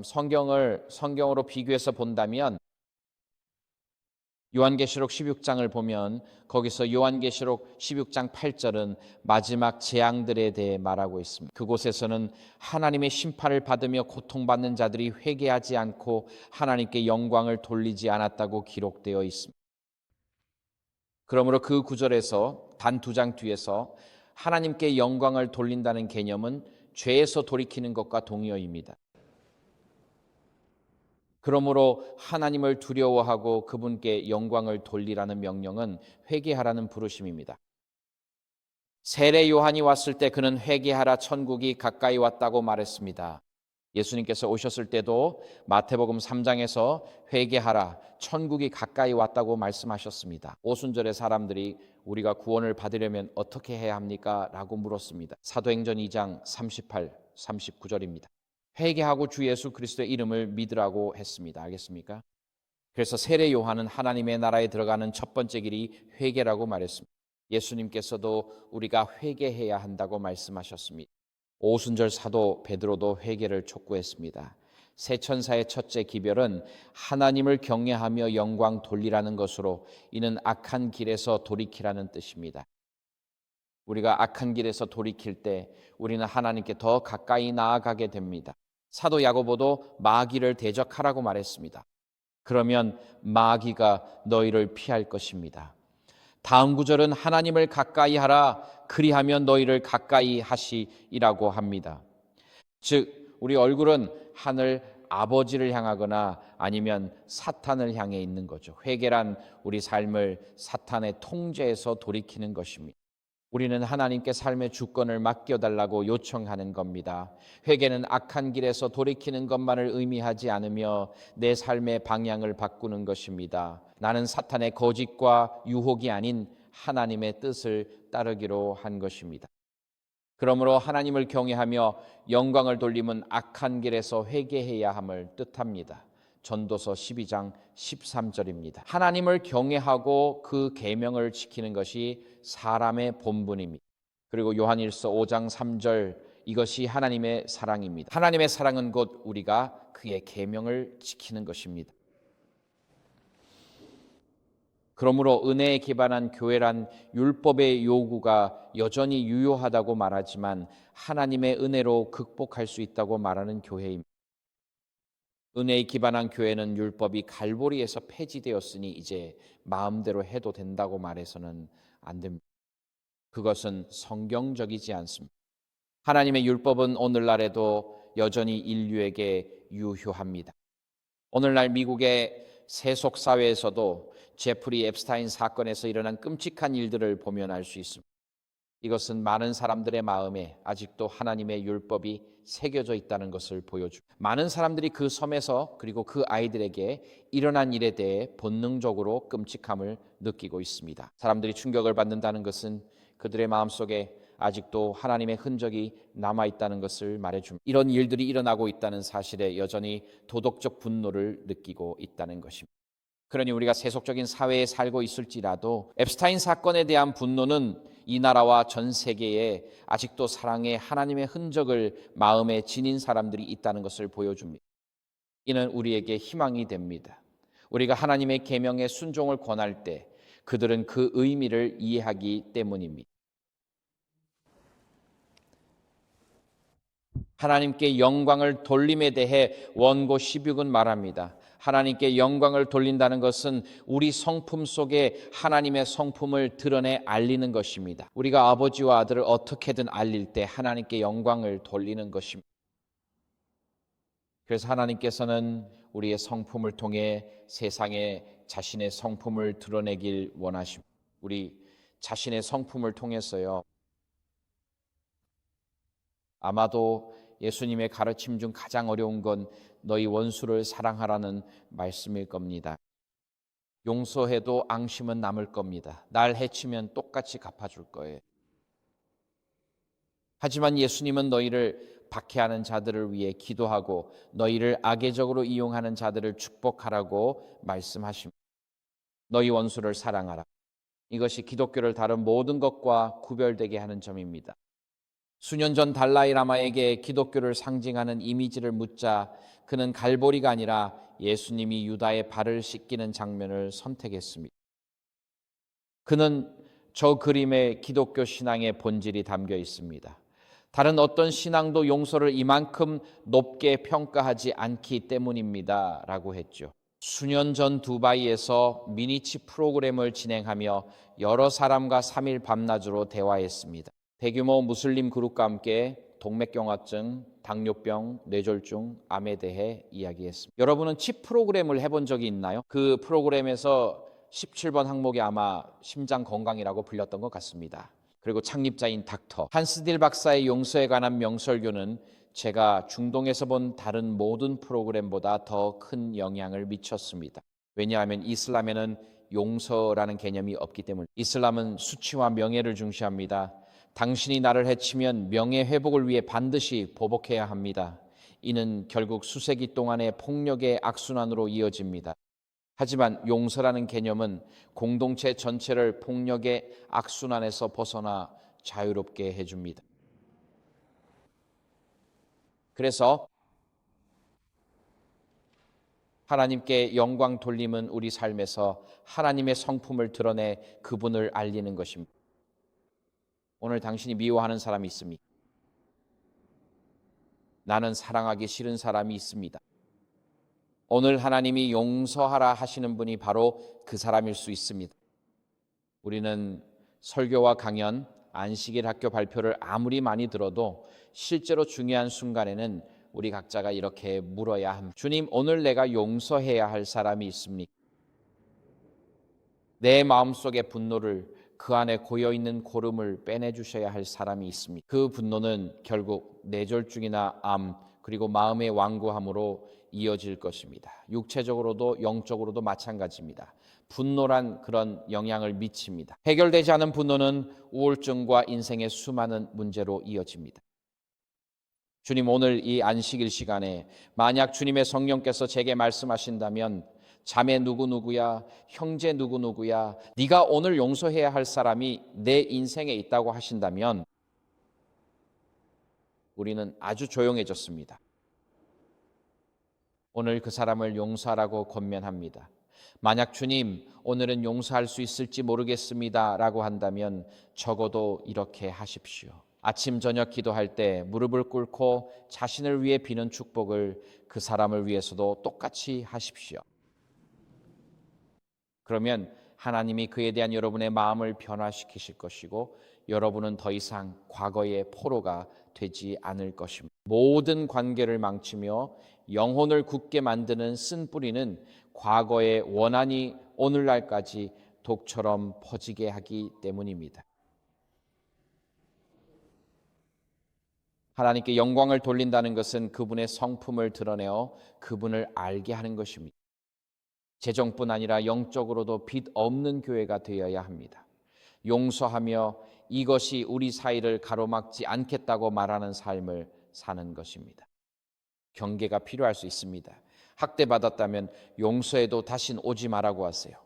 성경으로 비교해서 본다면 요한계시록 16장을 보면 거기서 요한계시록 16장 8절은 마지막 재앙들에 대해 말하고 있습니다. 그곳에서는 하나님의 심판을 받으며 고통받는 자들이 회개하지 않고 하나님께 영광을 돌리지 않았다고 기록되어 있습니다. 그러므로 그 구절에서 단 2장 뒤에서 하나님께 영광을 돌린다는 개념은 죄에서 돌이키는 것과 동의어입니다. 그러므로 하나님을 두려워하고 그분께 영광을 돌리라는 명령은 회개하라는 부르심입니다. 세례 요한이 왔을 때 그는 회개하라 천국이 가까이 왔다고 말했습니다. 예수님께서 오셨을 때도 마태복음 3장에서 회개하라 천국이 가까이 왔다고 말씀하셨습니다. 오순절의 사람들이 우리가 구원을 받으려면 어떻게 해야 합니까? 라고 물었습니다. 사도행전 2장 38, 39절입니다. 회개하고 주 예수 그리스도의 이름을 믿으라고 했습니다. 알겠습니까? 그래서 세례 요한은 하나님의 나라에 들어가는 첫 번째 길이 회개라고 말했습니다. 예수님께서도 우리가 회개해야 한다고 말씀하셨습니다. 오순절 사도 베드로도 회개를 촉구했습니다. 새 천사의 첫째 기별은 하나님을 경외하며 영광 돌리라는 것으로, 이는 악한 길에서 돌이키라는 뜻입니다. 우리가 악한 길에서 돌이킬 때 우리는 하나님께 더 가까이 나아가게 됩니다. 사도 야고보도 마귀를 대적하라고 말했습니다. 그러면 마귀가 너희를 피할 것입니다. 다음 구절은 하나님을 가까이 하라, 그리하면 너희를 가까이 하시리라고 합니다. 즉 우리 얼굴은 하늘 아버지를 향하거나 아니면 사탄을 향해 있는 거죠. 회개란 우리 삶을 사탄의 통제에서 돌이키는 것입니다. 우리는 하나님께 삶의 주권을 맡겨달라고 요청하는 겁니다. 회개는 악한 길에서 돌이키는 것만을 의미하지 않으며 내 삶의 방향을 바꾸는 것입니다. 나는 사탄의 거짓과 유혹이 아닌 하나님의 뜻을 따르기로 한 것입니다. 그러므로 하나님을 경외하며 영광을 돌림은 악한 길에서 회개해야 함을 뜻합니다. 전도서 12장 13절입니다. 하나님을 경외하고 그 계명을 지키는 것이 사람의 본분입니다. 그리고 요한일서 5장 3절, 이것이 하나님의 사랑입니다. 하나님의 사랑은 곧 우리가 그의 계명을 지키는 것입니다. 그러므로 은혜에 기반한 교회란 율법의 요구가 여전히 유효하다고 말하지만 하나님의 은혜로 극복할 수 있다고 말하는 교회입니다. 은혜에 기반한 교회는 율법이 갈보리에서 폐지되었으니 이제 마음대로 해도 된다고 말해서는 안 됩니다. 그것은 성경적이지 않습니다. 하나님의 율법은 오늘날에도 여전히 인류에게 유효합니다. 오늘날 미국의 세속 사회에서도 제프리 앱스타인 사건에서 일어난 끔찍한 일들을 보면 알 수 있습니다. 이것은 많은 사람들의 마음에 아직도 하나님의 율법이 새겨져 있다는 것을 보여줍니다. 많은 사람들이 그 섬에서 그리고 그 아이들에게 일어난 일에 대해 본능적으로 끔찍함을 느끼고 있습니다. 사람들이 충격을 받는다는 것은 그들의 마음속에 아직도 하나님의 흔적이 남아있다는 것을 말해줍니다. 이런 일들이 일어나고 있다는 사실에 여전히 도덕적 분노를 느끼고 있다는 것입니다. 그러니 우리가 세속적인 사회에 살고 있을지라도 앱스타인 사건에 대한 분노는 이 나라와 전 세계에 아직도 사랑의 하나님의 흔적을 마음에 지닌 사람들이 있다는 것을 보여줍니다. 이는 우리에게 희망이 됩니다. 우리가 하나님의 계명에 순종을 권할 때 그들은 그 의미를 이해하기 때문입니다. 하나님께 영광을 돌림에 대해 원고 16은 말합니다. 하나님께 영광을 돌린다는 것은 우리 성품 속에 하나님의 성품을 드러내 알리는 것입니다. 우리가 아버지와 아들을 어떻게든 알릴 때 하나님께 영광을 돌리는 것입니다. 그래서 하나님께서는 우리의 성품을 통해 세상에 자신의 성품을 드러내길 원하십니다. 우리 자신의 성품을 통해서요, 아마도 예수님의 가르침 중 가장 어려운 건 너희 원수를 사랑하라는 말씀일 겁니다. 용서해도 앙심은 남을 겁니다. 날 해치면 똑같이 갚아줄 거예요. 하지만 예수님은 너희를 박해하는 자들을 위해 기도하고 너희를 악의적으로 이용하는 자들을 축복하라고 말씀하십니다. 너희 원수를 사랑하라. 이것이 기독교를 다른 모든 것과 구별되게 하는 점입니다. 수년 전 달라이 라마에게 기독교를 상징하는 이미지를 묻자 그는 갈보리가 아니라 예수님이 유다의 발을 씻기는 장면을 선택했습니다. 그는 저 그림에 기독교 신앙의 본질이 담겨 있습니다. 다른 어떤 신앙도 용서를 이만큼 높게 평가하지 않기 때문입니다 라고 했죠. 수년 전 두바이에서 미니치 프로그램을 진행하며 여러 사람과 3일 밤낮으로 대화했습니다. 대규모 무슬림 그룹과 함께 동맥경화증, 당뇨병, 뇌졸중, 암에 대해 이야기했습니다. 여러분은 칩 프로그램을 해본 적이 있나요? 그 프로그램에서 17번 항목이 아마 심장 건강이라고 불렸던 것 같습니다. 그리고 창립자인 닥터 한스딜 박사의 용서에 관한 명설교는 제가 중동에서 본 다른 모든 프로그램보다 더 큰 영향을 미쳤습니다. 왜냐하면 이슬람에는 용서라는 개념이 없기 때문에. 이슬람은 수치와 명예를 중시합니다. 당신이 나를 해치면 명예 회복을 위해 반드시 보복해야 합니다. 이는 결국 수세기 동안의 폭력의 악순환으로 이어집니다. 하지만 용서라는 개념은 공동체 전체를 폭력의 악순환에서 벗어나 자유롭게 해줍니다. 그래서 하나님께 영광 돌림은 우리 삶에서 하나님의 성품을 드러내 그분을 알리는 것입니다. 오늘 당신이 미워하는 사람이 있습니까? 나는 사랑하기 싫은 사람이 있습니다. 오늘 하나님이 용서하라 하시는 분이 바로 그 사람일 수 있습니다. 우리는 설교와 강연, 안식일 학교 발표를 아무리 많이 들어도 실제로 중요한 순간에는 우리 각자가 이렇게 물어야 합니다. 주님, 오늘 내가 용서해야 할 사람이 있습니까? 내 마음속의 분노를, 그 안에 고여있는 고름을 빼내주셔야 할 사람이 있습니다. 그 분노는 결국 뇌졸중이나 암, 그리고 마음의 완고함으로 이어질 것입니다. 육체적으로도 영적으로도 마찬가지입니다. 분노란 그런 영향을 미칩니다. 해결되지 않은 분노는 우울증과 인생의 수많은 문제로 이어집니다. 주님, 오늘 이 안식일 시간에 만약 주님의 성령께서 제게 말씀하신다면 자매 누구누구야, 형제 누구누구야, 네가 오늘 용서해야 할 사람이 내 인생에 있다고 하신다면 우리는 아주 조용해졌습니다. 오늘 그 사람을 용서하라고 권면합니다. 만약 주님, 오늘은 용서할 수 있을지 모르겠습니다 라고 한다면 적어도 이렇게 하십시오. 아침 저녁 기도할 때 무릎을 꿇고 자신을 위해 비는 축복을 그 사람을 위해서도 똑같이 하십시오. 그러면 하나님이 그에 대한 여러분의 마음을 변화시키실 것이고 여러분은 더 이상 과거의 포로가 되지 않을 것입니다. 모든 관계를 망치며 영혼을 굳게 만드는 쓴뿌리는 과거의 원한이 오늘날까지 독처럼 퍼지게 하기 때문입니다. 하나님께 영광을 돌린다는 것은 그분의 성품을 드러내어 그분을 알게 하는 것입니다. 재정뿐 아니라 영적으로도 빚 없는 교회가 되어야 합니다. 용서하며 이것이 우리 사이를 가로막지 않겠다고 말하는 삶을 사는 것입니다. 경계가 필요할 수 있습니다. 학대받았다면 용서해도 다신 오지 말라고 하세요.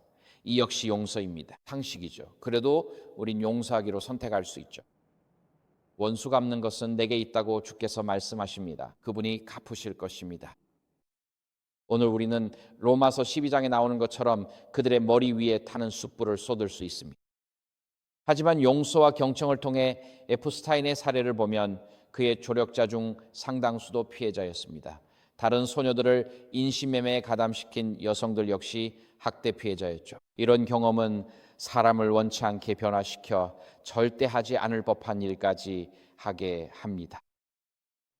이 역시 용서입니다. 상식이죠. 그래도 우린 용서하기로 선택할 수 있죠. 원수 갚는 것은 내게 있다고 주께서 말씀하십니다. 그분이 갚으실 것입니다. 오늘 우리는 로마서 12장에 나오는 것처럼 그들의 머리 위에 타는 숯불을 쏟을 수 있습니다. 하지만 용서와 경청을 통해 에프스타인의 사례를 보면 그의 조력자 중 상당수도 피해자였습니다. 다른 소녀들을 인신매매에 가담시킨 여성들 역시 학대 피해자였죠. 이런 경험은 사람을 원치 않게 변화시켜 절대 하지 않을 법한 일까지 하게 합니다.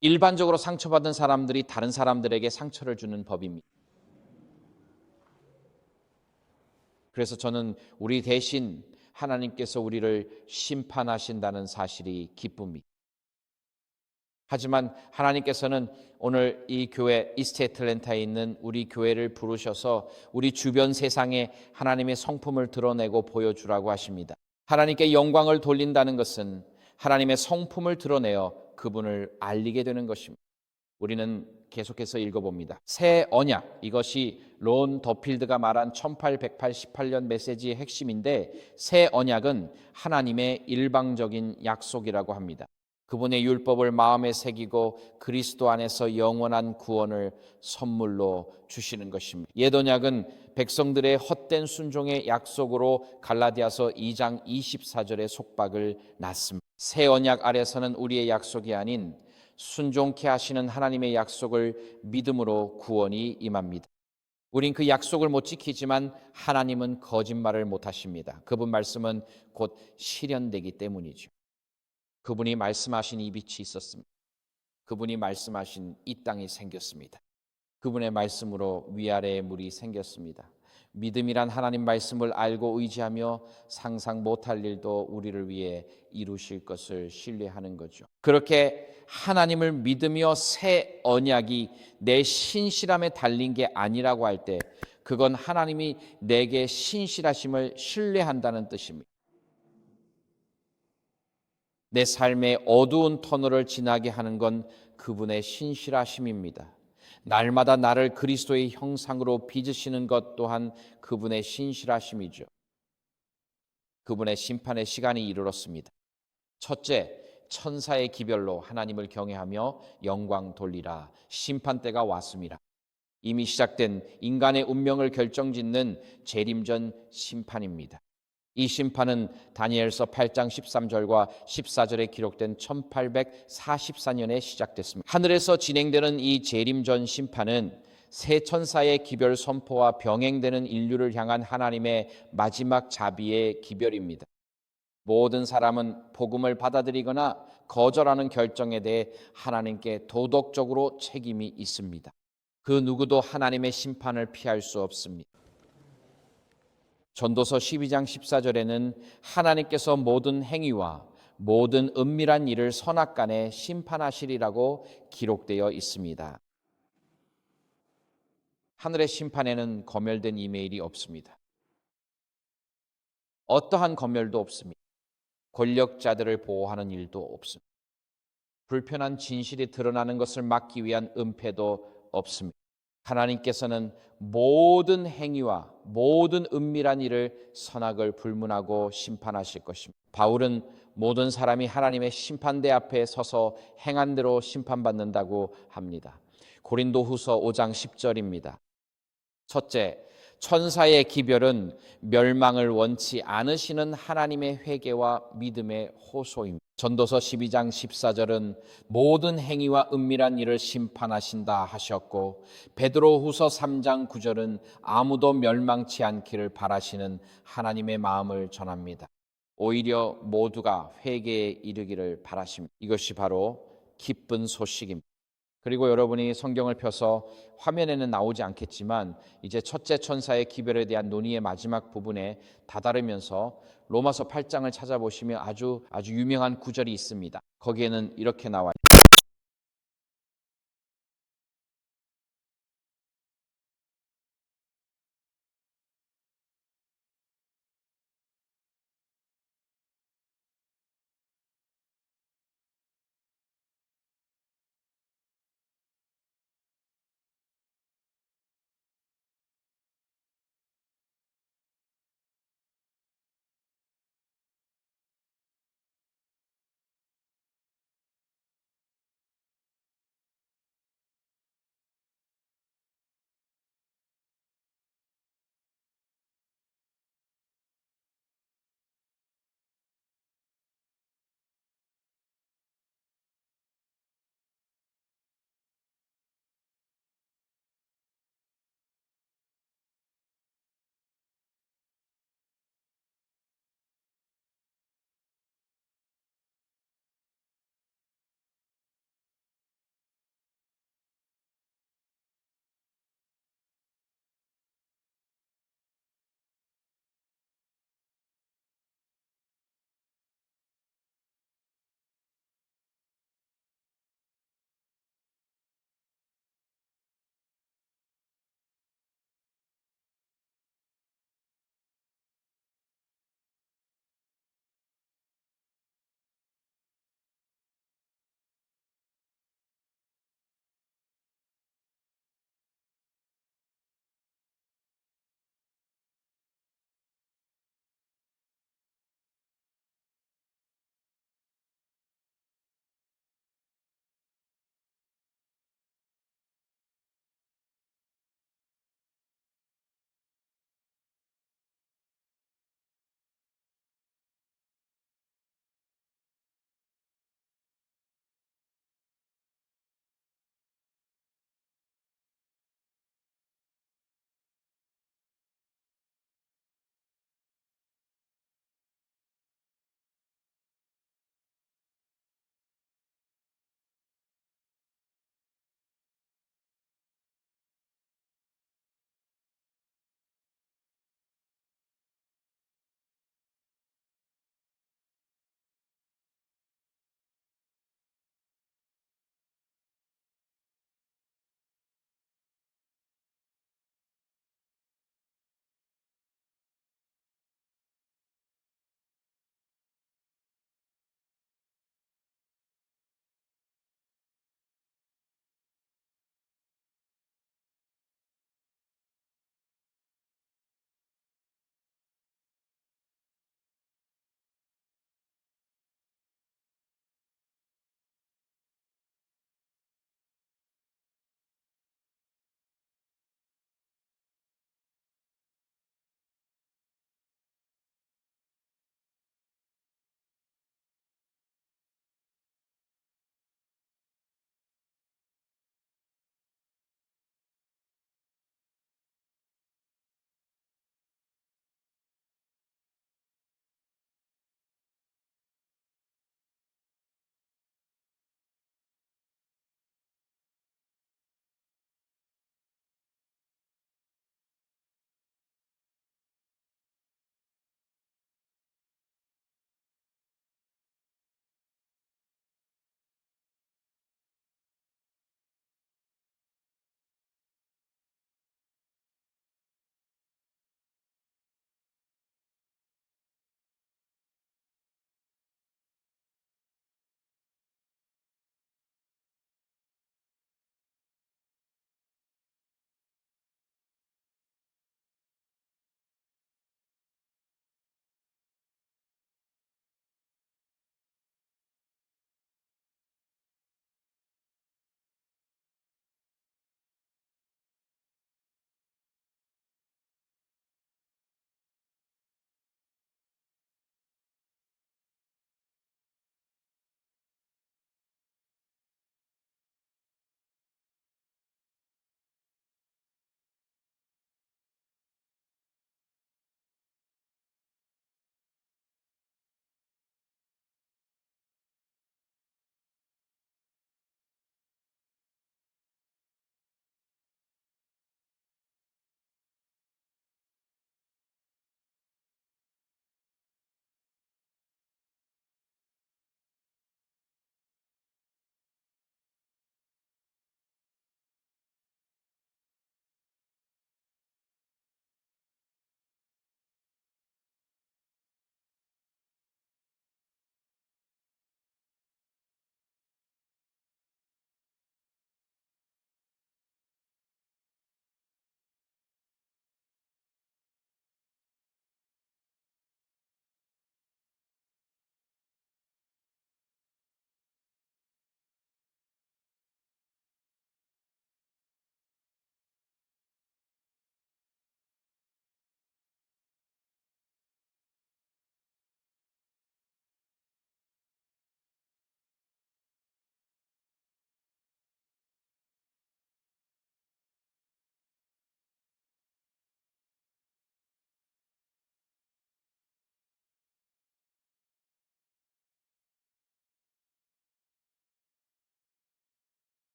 일반적으로 상처받은 사람들이 다른 사람들에게 상처를 주는 법입니다. 그래서 저는 우리 대신 하나님께서 우리를 심판하신다는 사실이 기쁩니다. 하지만 하나님께서는 오늘 이 교회 이스트 애틀랜타에 있는 우리 교회를 부르셔서 우리 주변 세상에 하나님의 성품을 드러내고 보여주라고 하십니다. 하나님께 영광을 돌린다는 것은 하나님의 성품을 드러내어 그분을 알리게 되는 것입니다. 우리는 계속해서 읽어봅니다. 새 언약, 이것이 론 더필드가 말한 1888년 메시지의 핵심인데 새 언약은 하나님의 일방적인 약속이라고 합니다. 그분의 율법을 마음에 새기고 그리스도 안에서 영원한 구원을 선물로 주시는 것입니다. 옛 언약은 백성들의 헛된 순종의 약속으로 갈라디아서 2장 24절의 속박을 놨습니다. 새 언약 아래서는 우리의 약속이 아닌 순종케 하시는 하나님의 약속을 믿음으로 구원이 임합니다. 우린 그 약속을 못 지키지만 하나님은 거짓말을 못 하십니다. 그분 말씀은 곧 실현되기 때문이죠. 그분이 말씀하신 이 빛이 있었습니다. 그분이 말씀하신 이 땅이 생겼습니다. 그분의 말씀으로 위아래의 물이 생겼습니다. 믿음이란 하나님 말씀을 알고 의지하며 상상 못할 일도 우리를 위해 이루실 것을 신뢰하는 거죠. 그렇게 하나님을 믿으며 새 언약이 내 신실함에 달린 게 아니라고 할 때 그건 하나님이 내게 신실하심을 신뢰한다는 뜻입니다. 내 삶의 어두운 터널을 지나게 하는 건 그분의 신실하심입니다. 날마다 나를 그리스도의 형상으로 빚으시는 것 또한 그분의 신실하심이죠. 그분의 심판의 시간이 이르렀습니다. 첫째, 천사의 기별로 하나님을 경외하며 영광 돌리라. 심판 때가 왔습니다. 이미 시작된 인간의 운명을 결정짓는 재림전 심판입니다. 이 심판은 다니엘서 8장 13절과 14절에 기록된 1844년에 시작됐습니다. 하늘에서 진행되는 이 재림전 심판은 새 천사의 기별 선포와 병행되는 인류를 향한 하나님의 마지막 자비의 기별입니다. 모든 사람은 복음을 받아들이거나 거절하는 결정에 대해 하나님께 도덕적으로 책임이 있습니다. 그 누구도 하나님의 심판을 피할 수 없습니다. 전도서 12장 14절에는 하나님께서 모든 행위와 모든 은밀한 일을 선악간에 심판하시리라고 기록되어 있습니다. 하늘의 심판에는 검열된 이메일이 없습니다. 어떠한 검열도 없습니다. 권력자들을 보호하는 일도 없습니다. 불편한 진실이 드러나는 것을 막기 위한 은폐도 없습니다. 하나님께서는 모든 행위와 모든 은밀한 일을 선악을 불문하고 심판하실 것입니다. 바울은 모든 사람이 하나님의 심판대 앞에 서서 행한 대로 심판받는다고 합니다. 고린도후서 5장 10절입니다. 첫째, 천사의 기별은 멸망을 원치 않으시는 하나님의 회개와 믿음의 호소입니다. 전도서 12장 14절은 모든 행위와 은밀한 일을 심판하신다 하셨고, 베드로후서 3장 9절은 아무도 멸망치 않기를 바라시는 하나님의 마음을 전합니다. 오히려 모두가 회개에 이르기를 바라십니다. 이것이 바로 기쁜 소식입니다. 그리고 여러분이 성경을 펴서 화면에는 나오지 않겠지만 이제 첫째 천사의 기별에 대한 논의의 마지막 부분에 다다르면서 로마서 8장을 찾아보시면 아주 유명한 구절이 있습니다. 거기에는 이렇게 나와요.